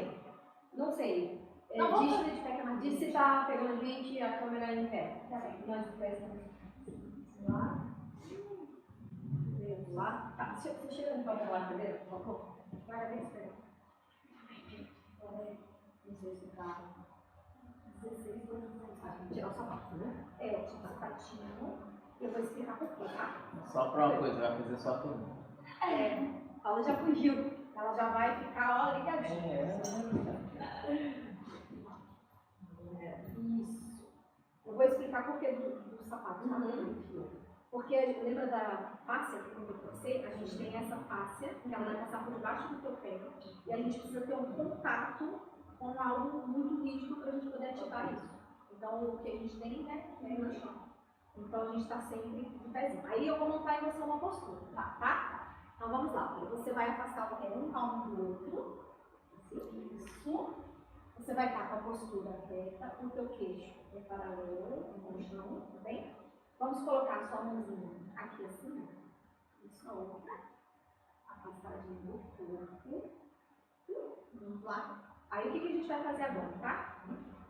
Não sei. Não, vamos fazer de pé que é mais Diz se tá pegando 20 a câmera em pé. Tá bem. Nós estamos lá. Lá. Tá, você chega no papel lá, cadeira, por favor? Vai ver, espera. Não sei se tá. 16, 12, 16. Acho que tirar o sapato, né? Tira o sapatinho. Eu vou explicar por quê, tá? Só pra uma coisa, vai fazer só tudo. Paula já fugiu. Ela já vai ficar, ó, ligadinha. Isso. Eu vou explicar por que do sapato, tá? Porque lembra da fáscia que eu trouxe? A gente tem essa fáscia, que ela vai passar por debaixo do teu pé. E a gente precisa ter um contato com algo muito rígido para a gente poder ativar isso. Então, o que a gente tem, né, é no chão. Então, a gente está sempre de pezinho. Aí eu vou montar em você uma postura, tá? Então, vamos lá. Você vai afastar o pé um palmo do outro. Isso. Você vai estar com a postura reta, o teu queixo é paralelo com o chão, tá bem? Vamos colocar a sua mãozinha aqui assim, isso, a outra, afastadinha do corpo. Vamos lá? Aí o que a gente vai fazer agora, tá?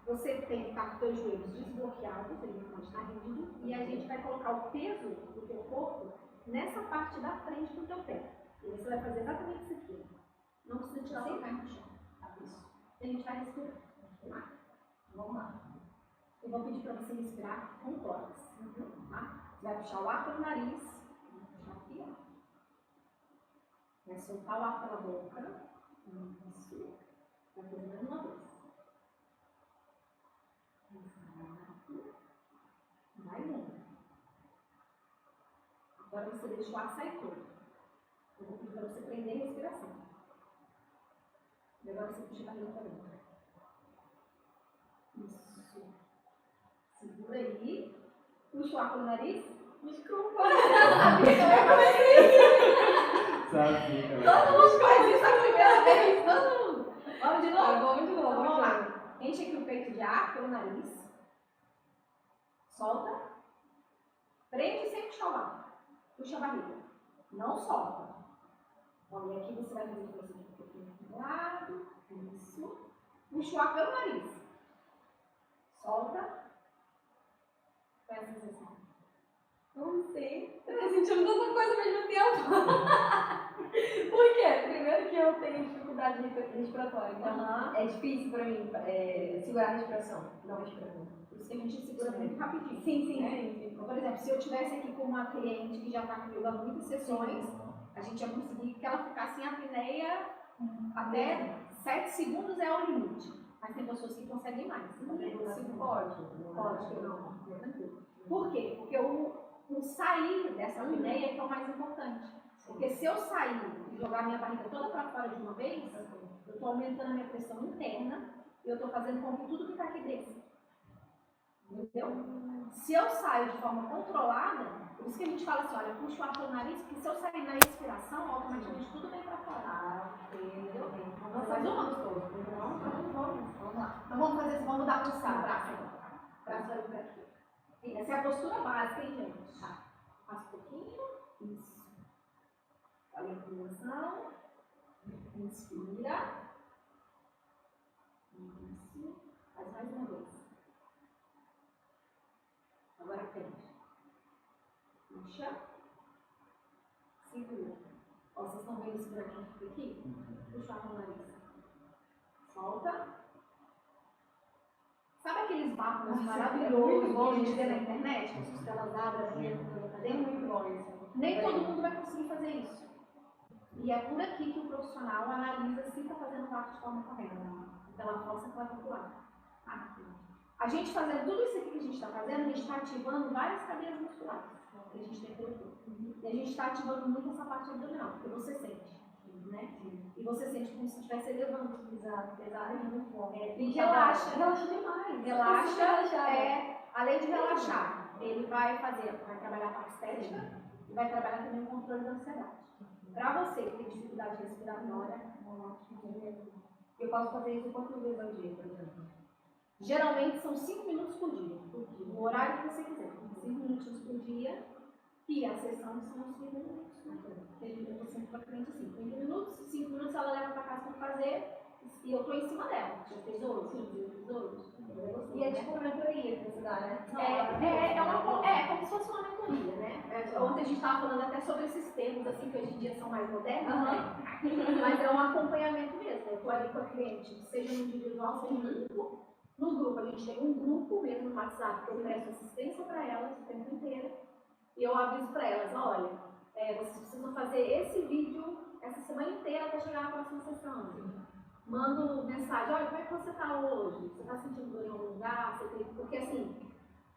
Você tem que estar com os teus joelhos desbloqueados, ele não pode estar rígido, e a gente vai colocar o peso do teu corpo nessa parte da frente do teu pé. E você vai fazer exatamente isso aqui. Não precisa tirar sem cair no chão. Isso. E a gente vai respirar. Vamos lá. Eu vou pedir para você respirar com tórax. Tá? Você vai puxar o ar pelo nariz. Vou puxar aqui, ó. Vai soltar o ar pela boca. Isso. Vai fazer mais uma vez. Mais uma. Agora você deixa o ar sair todo. Eu vou pedir para você prender a respiração. E agora você puxa a barriga para dentro. Isso. Segura aí. Puxa o ar pelo nariz. Desculpa. Sabe, Todo mundo faz isso a primeira vez. Todo mundo. Vamos de novo? Vamos de novo. Vamos lá. Enche aqui o peito de ar pelo nariz. Solta. Prende sem puxar o ar. Puxa a barriga. Não solta. Olha, aqui você vai fazer um pouquinho do lado. Isso. Puxa o ar pelo nariz. Solta. Faz essa sensação. Não sei. Eu tô sentindo tanta coisa ao mesmo tempo. Por quê? Primeiro que eu tenho dificuldade respiratória. Então é difícil pra mim segurar a respiração. Não respiração. Por isso que a gente segura muito rapidinho. Sim. Então, por exemplo, se eu estivesse aqui com uma cliente que já está comigo há muitas sessões, a gente ia conseguir que ela ficasse em apneia até 7 segundos é o limite. Mas tem pessoas que conseguem mais. Pode. Não. Por quê? Porque o sair dessa apneia é que é o mais importante. Porque se eu sair e jogar minha barriga toda para fora de uma vez, eu estou aumentando a minha pressão interna e eu estou fazendo com que tudo que está aqui desça. Entendeu? Se eu saio de forma controlada, por isso que a gente fala assim, olha, puxa o ar pelo nariz, porque se eu sair na respiração, automaticamente tudo vem para fora. Entendeu? Vamos fazer um gostoso. Vamos lá. Então vamos fazer assim, vamos dar pulsar. Braço para aqui. Essa é a postura básica, hein, gente? Passa um pouquinho. Isso. Olha a inclinação. Inspira. Isso. Faz mais uma vez. Agora prende. puxa, segura. Ó, vocês estão vendo esse buraquinho aqui? Puxa o nariz. Solta. Sabe aqueles vácuos maravilhosos que a gente vê na internet? As costelas abrem pra dentro? É muito bom isso. Nem todo mundo vai conseguir fazer isso. E é por aqui que o profissional analisa se está fazendo parte de forma correta, pela força clavicular. A gente fazendo tudo isso aqui que a gente está fazendo, a gente está ativando várias cadeias musculares que a gente tem pelo corpo. E a gente está ativando muito essa parte abdominal, porque você sente, né? E você sente como se estivesse elevando, pesado, é muito bom. E relaxa demais. Relaxa, além de relaxar, ele vai trabalhar a parte estética e vai trabalhar também o controle da ansiedade. Para você que tem dificuldade respiratória, eu posso fazer isso quantas vezes ao dia, por exemplo? Geralmente são 5 minutos por dia, no horário que você quiser. 5 minutinhos por dia, e a sessão são uns 30 minutos. Eu estou sempre para frente assim, 30 minutos, 5 minutos ela leva para casa para fazer, e eu estou em cima dela. Já fez hoje? Sim, fez hoje. E é tipo uma mentoria que você dá, né? É como se fosse uma mentoria, né? Ontem a gente estava falando até sobre esses termos, assim, que hoje em dia são mais modernos, né? Mas é um acompanhamento mesmo. Eu estou ali com a cliente, seja no individual, seja no grupo. No grupo, a gente tem um grupo mesmo no WhatsApp, que eu presto assistência para elas o tempo inteiro. E eu aviso para elas, olha, vocês precisam fazer esse vídeo essa semana inteira até chegar na próxima sessão. Mando mensagem, olha, como é que você está hoje? Você está sentindo dor em algum lugar? Porque assim,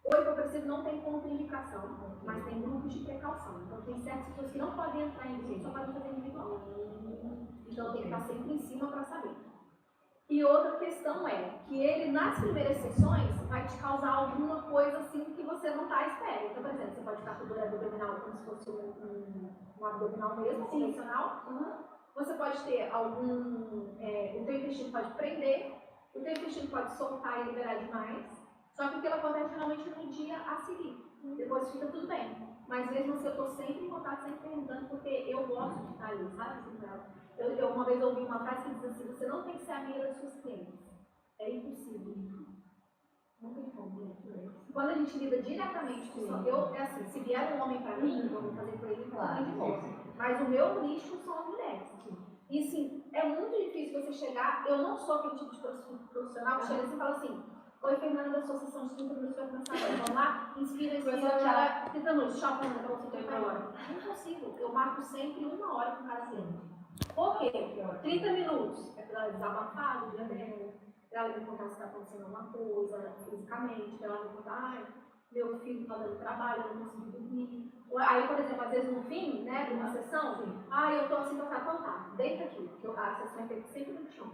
o hipopressivo não tem contraindicação, mas tem grupos de precaução. Então tem certas pessoas que não podem entrar em grupo, só podem fazer individual. Então tem que estar sempre em cima para saber. E outra questão é que ele, nas primeiras sessões, vai te causar alguma coisa assim que você não está à espera. Então, por exemplo, você pode ficar com dor abdominal como se fosse um abdominal mesmo, convencional. Você pode ter o teu intestino pode prender, o teu intestino pode soltar e liberar demais. Só que aquilo acontece geralmente no dia a seguir. Depois fica tudo bem. Mas mesmo assim, eu estou sempre em contato, sempre perguntando, porque eu gosto de estar ali, sabe? Eu uma vez ouvi uma frase que diz assim, você não tem que ser amiga das suas clientes. É impossível. Não tem como. Quando a gente lida diretamente com assim, se vier um homem para mim, eu vou fazer com ele claro, de novo. Mas o meu nicho são as mulheres. E sim, é muito difícil você chegar, eu não sou aquele tipo de profissional que chega assim e fala assim, oi Fernanda, sua sessão de 30 minutos vai começar agora, vamos lá, inspira, 30 minutos, tchau Fernanda, para você ter agora. Não consigo, eu marco sempre 1 hora com cada cliente. Por quê? 30 minutos é para ela desabafar do dia dela, para ela me contar se está acontecendo alguma coisa fisicamente, para ela me contar, ai, meu filho está dando trabalho, eu não consigo dormir. Aí, por exemplo, às vezes no fim, né, de uma sessão, eu estou assim, então tá, deita aqui, porque a sessão é feita sempre no chão.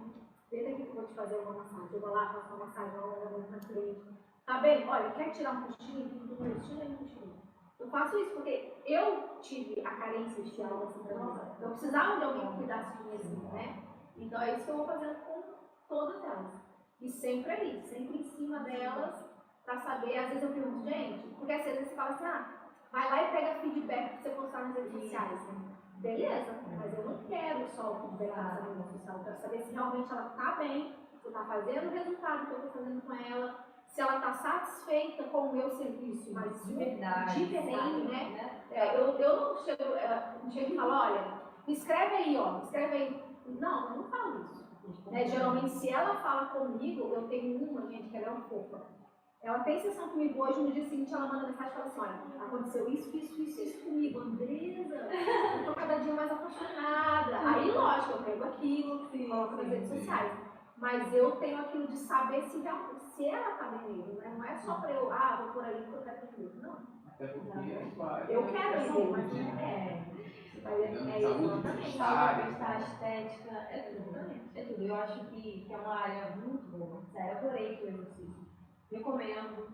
Deita aqui que eu vou te fazer uma massagem. Eu vou lá, faço uma massagem, eu vou na frente. Tá bem? Olha, quer tirar um cochilo? Tira aí um cochilo. Eu faço isso porque eu tive a carência de algo assim pra mim. Eu precisava de alguém que cuidasse de mim assim, né? Então é isso que eu vou fazendo com todas elas. E sempre ali, sempre em cima delas, pra saber. Às vezes eu pergunto, gente, porque às vezes você fala assim, vai lá e pega feedback pra você postar nas redes sociais. Beleza, mas eu não quero só o feedback na rede social. Eu quero saber se realmente ela tá bem, se tá fazendo o resultado que eu tô fazendo com ela, se ela está satisfeita com o meu serviço, mas de verdade, né? Eu não chego e falo, olha, escreve aí, escreve aí. Não, eu não falo isso. Geralmente, se ela fala comigo, eu tenho uma, gente, que ela é uma fofa. Ela tem sessão comigo hoje, no dia seguinte ela manda mensagem e fala assim, olha, aconteceu isso comigo, Andresa, eu tô cada dia mais apaixonada. Aí, lógico, eu pego aquilo, coloco nas redes sociais. Mas eu tenho aquilo de saber se ela tá bem mesmo, né? Não é só pra eu, vou por ali porque eu quero ter não. Até porque eu quero isso, mas exatamente. Saúde, bem-estar, estética, é tudo. Eu acho que é uma área muito boa. Sério, eu adorei o exercício. Recomendo.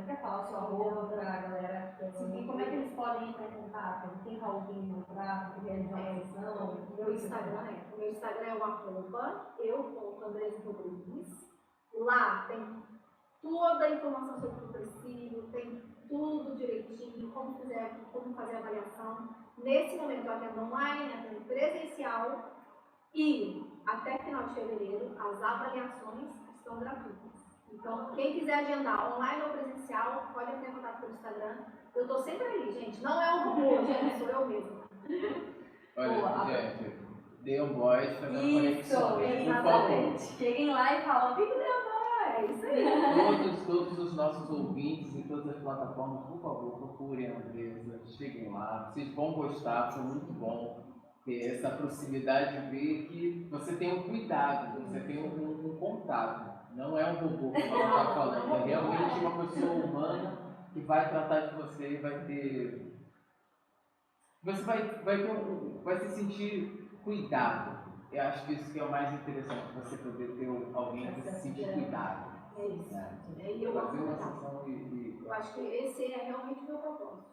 Quer falar o seu arroba pra galera seguir? Como é que eles podem entrar em contato? Tem alguém pra realizar uma sessão? O meu Instagram é o @eu.andresa.rodrigues. Lá tem toda a informação sobre o preciso, tem tudo direitinho, como fazer a avaliação. Nesse momento eu atendo online, atendo presencial e até final de fevereiro as avaliações estão gratuitas. Então, quem quiser agendar online ou presencial, pode entrar em contato pelo Instagram. Eu tô sempre ali, gente. Não é um robô, gente, sou eu mesma. Olha, gente, dê um voz fazendo Isso, conexões, por favor. exatamente. Cheguem lá e falam, o que deu? É isso aí. Todos os nossos ouvintes em todas as plataformas, por favor, procurem a Andressa, cheguem lá, vocês vão gostar, foi muito bom ter essa proximidade de ver que você tem um cuidado, você tem um contato, não é um robô que você está falando, é realmente uma pessoa humana que vai tratar de você e vai ter. Você vai se sentir cuidado. Eu acho que isso que é o mais interessante, você poder ter alguém que se sente cuidado. É isso. Né? E eu Fazer uma gosto sessão Eu acho que esse é realmente o meu propósito.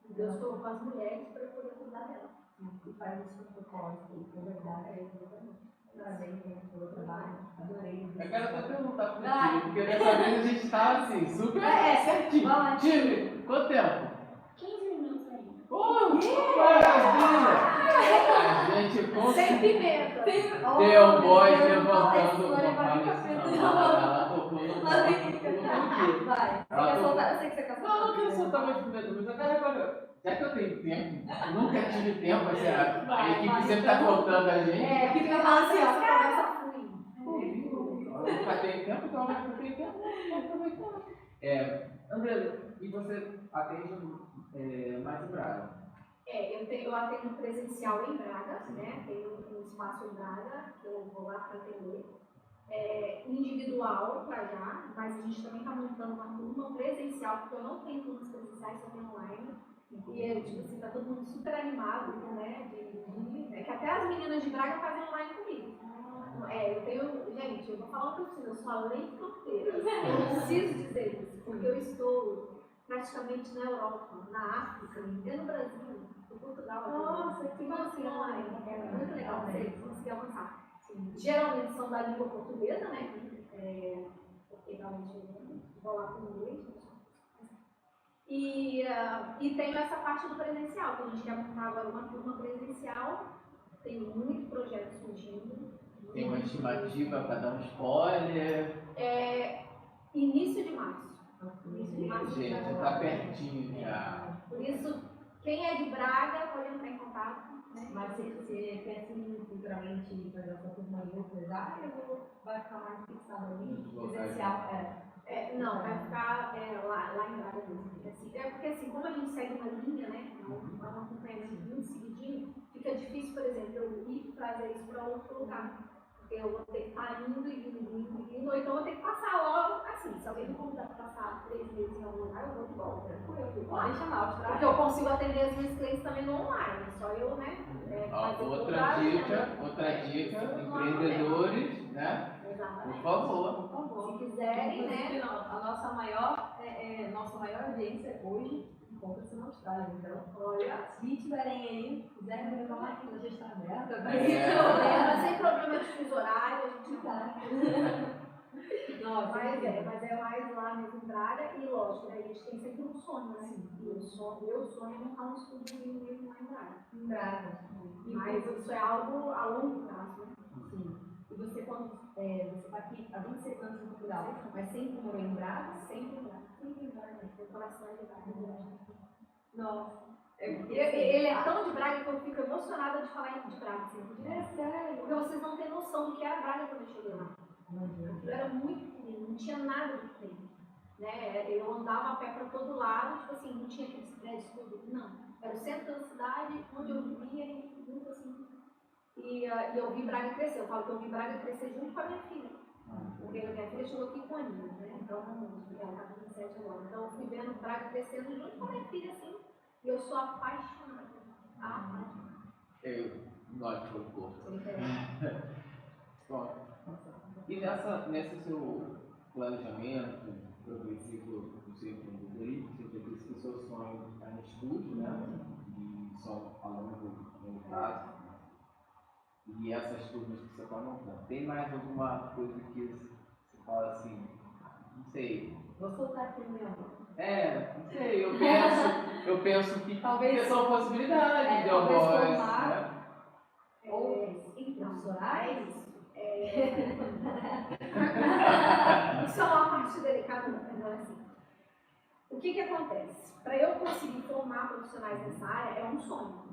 Deus colocou as mulheres para eu poder cuidar delas. E faz isso com propósito, com verdade. Parabéns pelo trabalho, adorei. Eu quero até perguntar pro time, porque dessa vez a gente tá assim, super certinho. Vamos lá, Time, quanto tempo? 15 minutos aí. Maravilha! A gente Sem pimenta. deu um voz levantando Vai. ela tocou no Vai. Ela Você quer tocou. soltar? Eu sei que você quer soltar. Não quero soltar mais pimenta, mas eu quero agora. Já que eu tenho tempo, nunca tive tempo, assim, a equipe sempre tá contando a gente. É, que fica falando assim, ó, conversa fluindo. Eu nunca tenho tempo, então agora que eu tenho tempo, vou aproveitar. André, e você atende mais em Braga? Eu atendo presencial em Braga, né? Tenho um espaço em Braga, que eu vou lá para atender. Individual para já, mas a gente também está montando uma turma presencial, porque eu não tenho turmas presenciais, só tenho online. E tipo assim, tá todo mundo super animado, né? É que até as meninas de Braga fazem online comigo. Eu tenho. Gente, eu vou falar para vocês, eu sou além de fronteiras. Eu preciso dizer isso, porque eu estou praticamente na Europa, na África, e no Brasil, em Portugal. Nossa, que assim, online. É muito legal você conseguir avançar. Geralmente são da língua portuguesa, né? Porque realmente eu vou lá com inglês. E tem essa parte do presencial, que a gente quer montar agora uma turma presencial. Tem muito projeto surgindo. Tem uma estimativa para dar um spoiler? Início de março. Início de março. Gente, tá pertinho já. Por isso, quem é de Braga pode entrar em contato. Mas se você pensa em futuramente fazer essa turma em outras áreas, ou vai ficar mais fixado ali? Presencial? Não, vai ficar lá em Braga mesmo. Porque assim, como a gente segue uma linha, né? Um acompanhamento muito seguidinho, fica difícil, por exemplo, eu ir trazer isso para outro lugar. Porque eu vou ter que estar indo, ou então eu vou ter que passar logo, assim, se alguém me convidar para passar 3 meses em algum lugar, eu vou de volta. Pode chamar os Porque eu consigo atender as minhas clientes também no online, só eu, né? Outra dica, empreendedores, né? Exatamente. Por favor. Se quiserem, né? A nossa maior audiência hoje encontra-se na Austrália. Então, Olha, se tiverem aí, quiserem abrir uma máquina, já está aberta. sem problema de fuso horário, a gente tá. Nossa, Mas é mais lá mesmo em Braga e lógico, né, a gente tem sempre um sonho, né? Meu sonho é montar um estúdio mesmo lá em Braga. Mas isso é algo a longo prazo, né? Sim. E você, quando você está aqui há 26 anos em Portugal, mas sempre morou em Braga? Sempre em Braga. Sempre em Braga. Meu coração é de Braga. Nossa. Ele é tão de Braga que eu fico emocionada de falar de Braga. Assim, É sério. porque vocês não têm noção do que era Braga quando eu cheguei lá. Aquilo era muito pequeno, não tinha nada do que tem. Né? Eu andava a pé para todo lado, tipo assim, não tinha aqueles prédios todos, não. Era o centro da cidade, onde eu vivia e muito assim. E eu vi Braga crescer. Eu falo que eu vi Braga crescer junto com a minha filha. Porque a minha filha chegou aqui com aninhos, né? Então, ela está com 27 agora. Então, eu fui vendo Braga crescendo junto com a minha filha, assim. E eu sou apaixonada. Nós, por favor. Bom, e nesse seu planejamento progressivo do seu empreendedorismo, você disse que o seu sonho é no estúdio, né? E só a longo prazo. E essas turmas que você está montando, tem mais alguma coisa que você fala assim, não sei. Vou soltar aqui no meu amor. Não sei, eu penso que talvez são possibilidades de algumas, né? Profissionais? Isso é uma parte delicada, mas assim. O que acontece? Para eu conseguir formar profissionais nessa área é um sonho,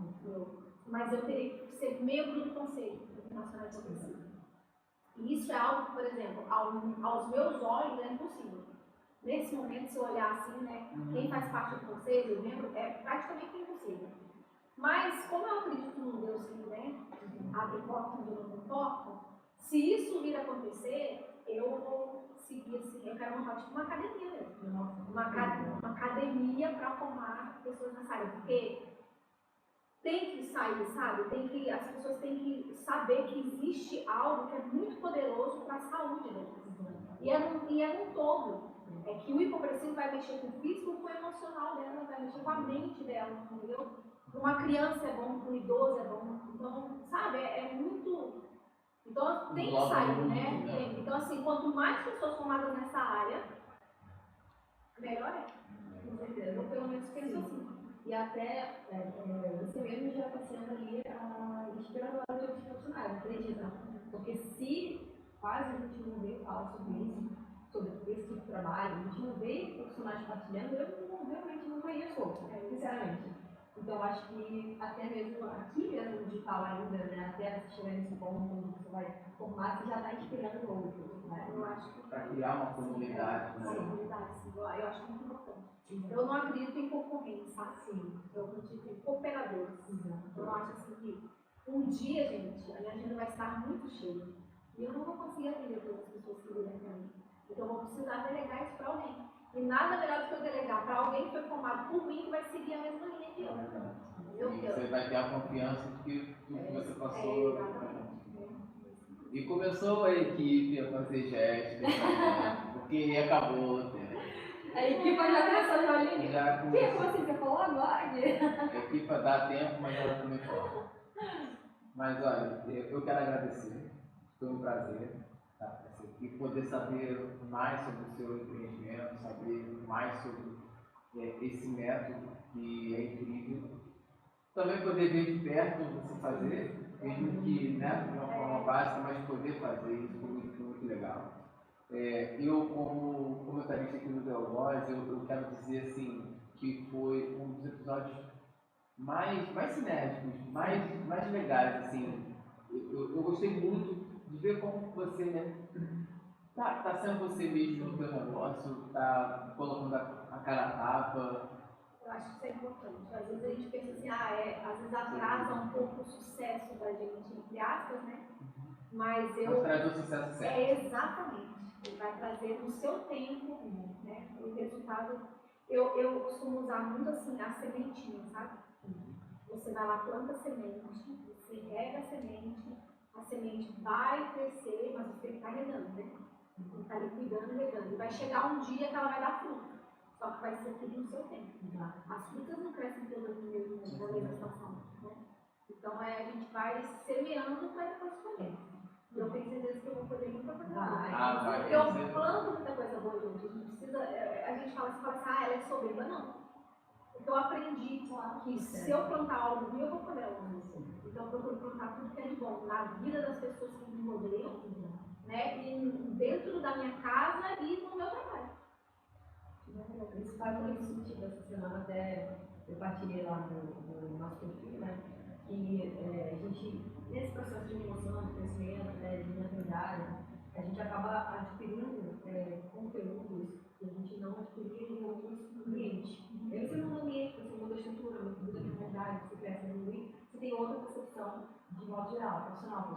mas eu teria que ser membro do Conselho Internacional de Progressivo. E isso é algo que, por exemplo, aos meus olhos é impossível. Nesse momento, se eu olhar assim, né, quem faz parte do conselho, membro, é praticamente impossível. Mas, como eu acredito num Deus que, né, abre porta onde não tem porta, se isso vir a acontecer, eu vou seguir assim, eu quero montar tipo uma academia mesmo. Uma academia para formar pessoas nessa área, porque tem que sair, sabe? As pessoas têm que saber que existe algo que é muito poderoso para a saúde deles. E é num todo. É que o hipopressivo vai mexer com o físico, com o emocional dela, vai mexer com a mente dela, entendeu? Para uma criança é bom, para um idoso é bom. Então, sabe, é muito. Então tem que sair, né? Então, assim, quanto mais pessoas formadas nessa área, melhor é. Com certeza. Eu pelo menos penso assim. E até você mesmo já está sendo ali a inspiradora de outros profissionais, acredita? Porque se quase a gente não vê falar sobre isso, sobre esse tipo de trabalho, a gente não vê profissionais partilhando, eu realmente não conheço, sinceramente. Então, acho que até mesmo aqui mesmo no digital ainda, né, até você chegar nesse ponto onde você vai formar, você já está inspirando outros, né? Eu acho que Para criar uma comunidade, uma né? comunidade, sim. Eu acho muito importante. Eu não acredito em concorrência, assim. Eu acredito em cooperadores. Eu acho assim que um dia, gente, a minha agenda vai estar muito cheia. E eu não vou conseguir atender todas as pessoas que virem para mim. Então eu vou precisar delegar isso para alguém. E nada melhor do que eu delegar para alguém que foi formado por mim que vai seguir a mesma linha que eu. Você vai ter a confiança de que tudo que você passou. E começou a equipe a fazer gestos, porque acabou o tempo. A equipa já começou a olhar. Já Como assim? Você falou agora? A equipa dá tempo, mas ela também corre. Mas olha, eu quero agradecer. Foi um prazer estar aqui e poder saber mais sobre o seu empreendimento, saber mais sobre esse método que é incrível. Também poder ver de perto você fazer, mesmo que, né, de uma forma básica, mas poder fazer isso foi muito legal. Eu, como comentarista aqui no The Voice, eu quero dizer assim, que foi um dos episódios mais sinérgicos, mais legais, assim. Eu gostei muito de ver como você, né, tá sendo você mesmo no teu negócio, tá colocando a cara a tapa. Eu acho que isso é importante. Às vezes a gente pensa assim, às vezes atrasa um pouco o sucesso da gente, entre aspas, né? Mas traz o sucesso certo. Exatamente. Ele vai trazer no seu tempo, né? O resultado. Eu costumo usar muito assim a sementinha, sabe? Você vai lá, planta a semente, você rega a semente vai crescer, mas você tem que estar regando, né? Tem que estar ali cuidando e regando. E vai chegar um dia que ela vai dar fruto. Só que vai ser tudo no seu tempo. As frutas não crescem todas na mesma estação. Né? Então a gente vai semeando para depois colher. E eu tenho certeza que eu vou colher muita coisa boa. Porque eu planto muita coisa boa, gente. A gente precisa. A gente fala assim, ela é soberba, não. Porque eu aprendi que se eu plantar algo ruim, eu vou colher algo ruim. Então eu procuro plantar tudo que é de bom na vida das pessoas que me rodeiam, né? E dentro da minha casa e no meu trabalho. Isso faz muito sentido. Essa semana até eu partilhei lá no nosso perfil, né? Que a gente, nesse processo de evolução, de crescimento, de mentalidade, a gente acaba adquirindo conteúdos que a gente não adquiria em outros ambientes. Aí você muda o ambiente, você muda a estrutura, muda a mentalidade, você cresce a evoluir, você tem outra percepção de modo geral, profissional,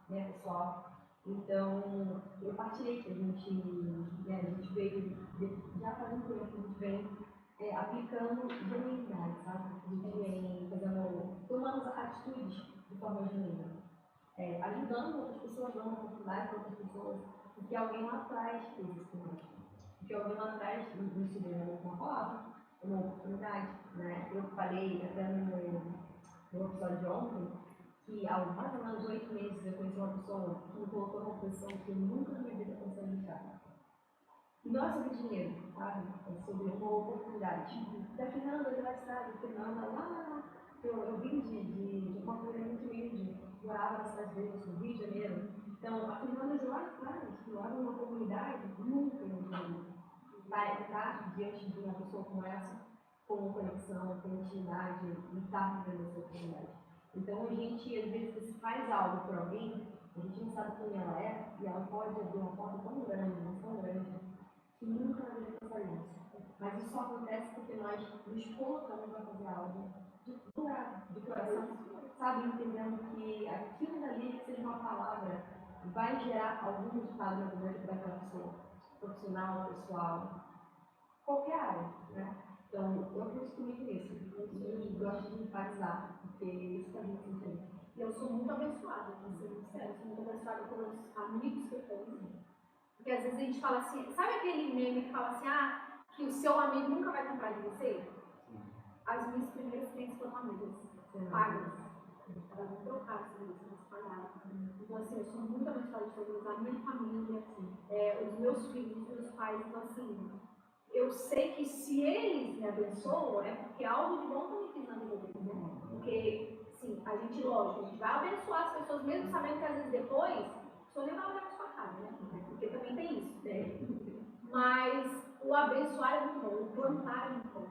pessoal. Então, eu partilhei que a gente veio, já faz um tempo, a gente vem aplicando genuinidade, sabe? A gente vem tomando atitudes de forma genuína. Ajudando outras pessoas, dando oportunidade para outras pessoas, porque alguém lá atrás fez isso conosco. Porque alguém lá atrás nos deu uma palavra, uma oportunidade, né? Eu falei até no episódio de ontem, que há mais ou menos 8 meses eu conheci uma pessoa que me colocou numa posição que eu nunca na minha vida pensei em estar. E não é sobre dinheiro, sabe? É sobre uma oportunidade. Da Fernanda, de lá estava, Fernanda, lá, eu vim de uma família muito humilde, morava na cidade deles, no Rio de Janeiro. Então, a Fernanda de lá atrás, que morava numa comunidade, nunca imaginei. estar diante de uma pessoa como essa, com conexão, com intimidade e estar vivendo essa oportunidade. Então a gente, às vezes, faz algo para alguém, a gente não sabe quem ela é, e ela pode abrir uma porta tão grande, mas tão grande, que nunca na vida pensaríamos. Mas isso só acontece porque nós nos colocamos a fazer algo de coração, sabe, entendendo que aquilo dali, que seja uma palavra, vai gerar algum resultado na vida daquela pessoa, profissional, pessoal, qualquer área, né? Então, eu acredito muito nisso. Eu gosto de enfatizar, porque isso faz muito sentido. E eu sou muito abençoada, pra ser muito sério, eu sou muito abençoada pelos amigos que eu tenho. Porque às vezes a gente fala assim, sabe aquele meme que fala assim, que o seu amigo nunca vai comprar de você? As minhas primeiras clientes foram amigas, pagas. Elas não trocaram serviço, elas pagaram. Então assim, eu sou muito abençoada de todos, a minha família, os meus filhos, os meus pais, então assim, eu sei que se eles me abençoam, é porque algo de bom também fiz na vida deles, né? Porque, sim, a gente, lógico, a gente vai abençoar as pessoas, mesmo sabendo que às vezes depois, a pessoa nem vai olhar na sua cara, né? Porque também tem isso, né? Mas o abençoar é muito bom, o plantar é muito bom.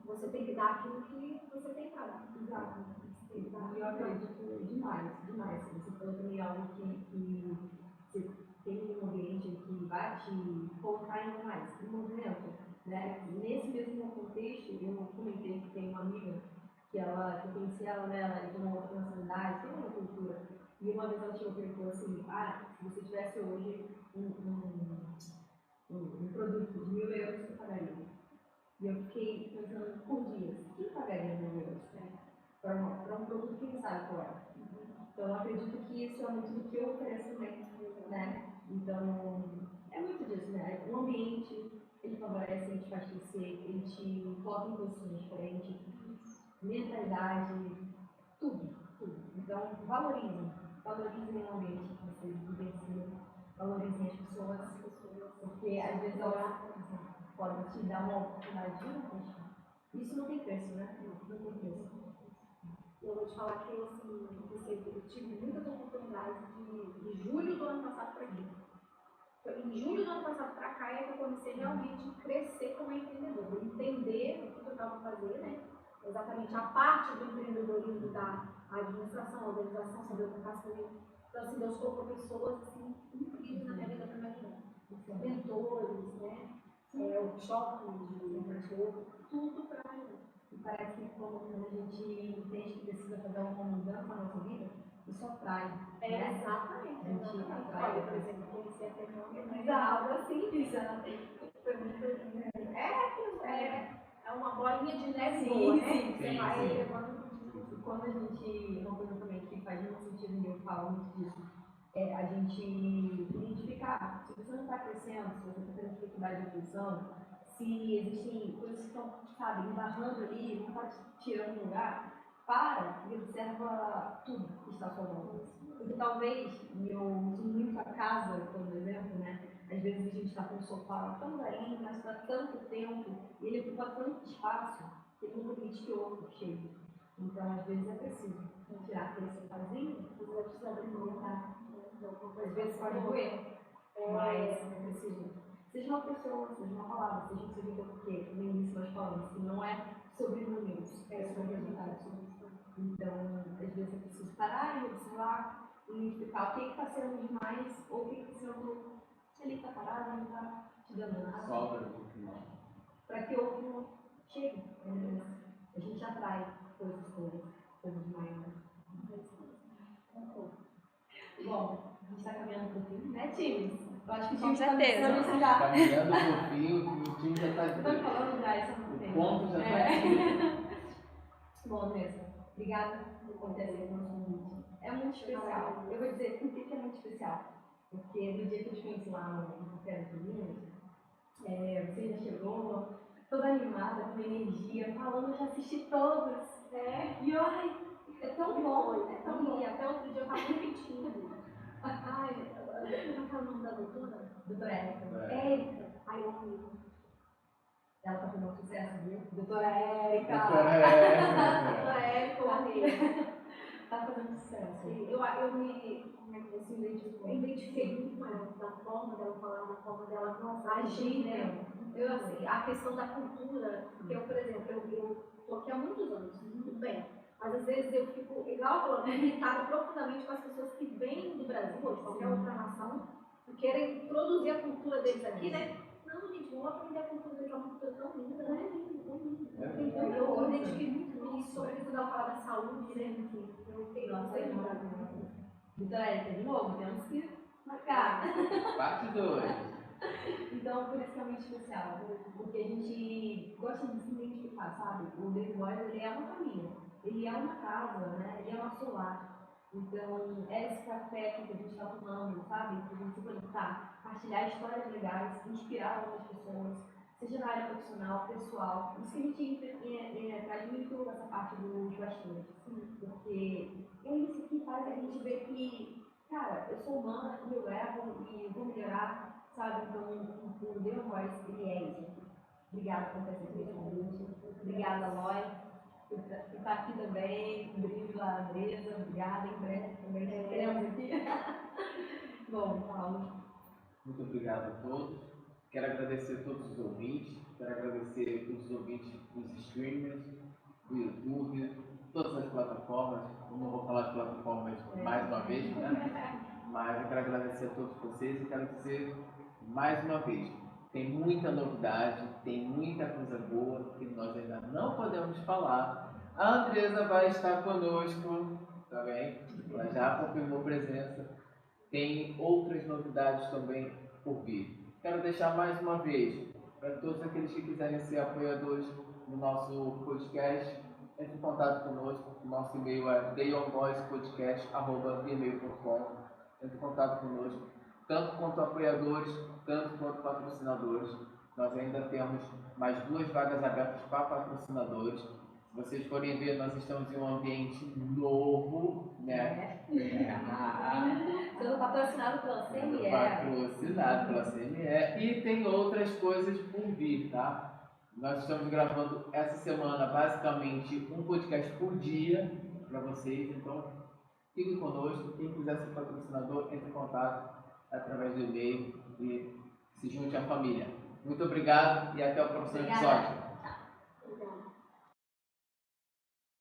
Você tem que dar aquilo que você tem para dar. Exato. E eu acredito demais. Você falou também algo que você tem um ambiente que vai te colocar ainda mais em movimento, né? Nesse mesmo contexto, eu comentei que tem uma amiga que eu conheci ela, né? Ela é de uma outra nacionalidade, tem uma cultura. E uma vez ela chegou e perguntou assim, se você tivesse hoje um produto de 1.000 euros, você pagaria? E eu fiquei pensando por dias, quem pagaria 1.000 euros? Para um produto que não sabe qual é. Então, eu acredito que isso é muito do que eu ofereço também, né? Então, é muito disso, né? O ambiente, ele favorece, ele te faz crescer, ele te coloca em posições diferentes, mentalidade, tudo. Então, valorizem o ambiente que vocês vivenciam, valorizem as pessoas, porque às vezes elas podem te dar uma oportunidade de isso não tem preço, né? Não tem preço. Eu vou te falar que eu tive muitas oportunidades de julho do ano passado para aqui. Em julho do ano passado para cá é que eu comecei realmente a crescer como empreendedora, entender o que eu estava fazendo, né? Exatamente a parte do empreendedorismo da administração, organização, saber o que eu faço. Então, assim, Deus colocou pessoas assim, incríveis na minha vida para me ajudar. Mentores, né? Workshops de mentor, tudo para me ajudar. E parece que quando a gente entende que precisa fazer uma mudança na nossa vida, isso atrai. Né? Exatamente. A gente atrai. Olha, por exemplo, eu conheci a Fernanda, mas é algo assim, foi muito. É uma bolinha de neve boa, né? Você vai levando. Quando a gente, uma coisa também que faz muito sentido e eu falo muito disso, é a gente identificar se você não está crescendo, se você está tendo dificuldade de evolução, se existem coisas que estão, sabe, embarrando ali, não está tirando lugar, para e observa tudo que está à sua volta. Porque talvez, e eu uso muito a casa como exemplo, né? Às vezes a gente está com o sofá tão velhinho, mas está tanto tempo, e ele ocupa tanto espaço, que ele não permite que o outro chegue. Então, às vezes é preciso tirar aquele sofazinho, você vai precisar movimentar. Às vezes pode doer, mas é preciso. Seja uma pessoa, seja uma palavra, seja um servidor, porque no início nós falamos que não é sobre números, é sobre resultados. Então, às vezes é preciso parar e observar e identificar o que está sendo demais ou o que está sendo. Se ele está parado, não está te dando nada. Sobra um pouquinho. Para que outro chegue. A gente atrai coisas maiores. Bom, a gente está caminhando um pouquinho, né, times? Eu acho que o time está pensando isso já. Caminhando um pouquinho, o time já está aqui. Estamos falando já, isso há muito tempo. O ponto já está aqui. Bom, Nessa, obrigada por ter aceito o nosso convite. É muito especial. Eu vou dizer por que é muito especial. Porque no dia que eu te conheci lá no Café das Meninas, você já chegou toda animada, com energia, falando, eu já assisti todos. E ai, é tão bom, é tão bom. E até outro dia eu estava repetindo. Ai, como é o nome da doutora? Doutora Érica. Érica. Ai, eu amo. Ela tá fazendo sucesso, viu? Doutora Érica. Doutora Érica, eu amei. Tá fazendo sucesso. Eu me identifiquei muito com ela, da forma dela falar, da forma dela agir, né? Eu, assim, a questão da cultura, porque eu, por exemplo, eu tô aqui há muitos anos, tudo bem, mas às vezes eu fico, igual falando, irritada profundamente com as pessoas que vêm do Brasil ou de qualquer outra nação e querem produzir a cultura deles aqui, né? Não, gente, vamos aprender a cultura deles, é uma cultura tão linda, né? Tem tanta coisa, eu me identifiquei muito com isso, sobre isso, ela fala da saúde, né? Eu fiquei, nossa, é maravilhoso. Então, Érica, de novo, temos que marcar. Parte 2. Então, por isso que é muito especial, porque a gente gosta de se identificar, sabe? O The Voice, ele é uma família, ele é uma casa, né? Ele é nosso lar. Então, é esse café aqui que a gente está tomando, sabe? Para a gente se conectar, partilhar histórias legais, inspirar outras pessoas, seja na área profissional, pessoal. Por isso que a gente traz muito essa parte dos bastidores, porque é isso que faz a gente ver que, cara, eu sou humana e eu erro e vou melhorar. Sabe, então o The Voice, ele é isso. Obrigada por ter aceito esse convite. Obrigada, Loi, por estar aqui também, cobrindo a Andresa. Obrigada, em breve também teremos aqui. Bom, Paulo. Muito obrigado a todos. Quero agradecer a todos os ouvintes. Quero agradecer a todos os ouvintes dos streamers, do YouTube, todas as plataformas. Eu não vou falar de plataformas mais uma vez, né? Mas eu quero agradecer a todos vocês e quero dizer mais uma vez, tem muita novidade, tem muita coisa boa que nós ainda não podemos falar. A Andresa vai estar conosco, tá bem? Ela já confirmou presença. Tem outras novidades também por vir. Quero deixar mais uma vez, para todos aqueles que quiserem ser apoiadores do nosso podcast, entre em contato conosco. Nosso e-mail é dayonvoicepodcast@gmail.com. Entre em contato conosco, tanto quanto apoiadores, tanto quanto patrocinadores. Nós ainda temos mais 2 vagas abertas para patrocinadores. Se vocês forem ver, nós estamos em um ambiente novo, né? Sendo patrocinado pela CME. Patrocinado pela CME. E tem outras coisas por vir, tá? Nós estamos gravando essa semana basicamente um podcast por dia para vocês, então fiquem conosco. Quem quiser ser patrocinador, entre em contato através do e-mail e se junte à família. Muito obrigado e até o próximo episódio.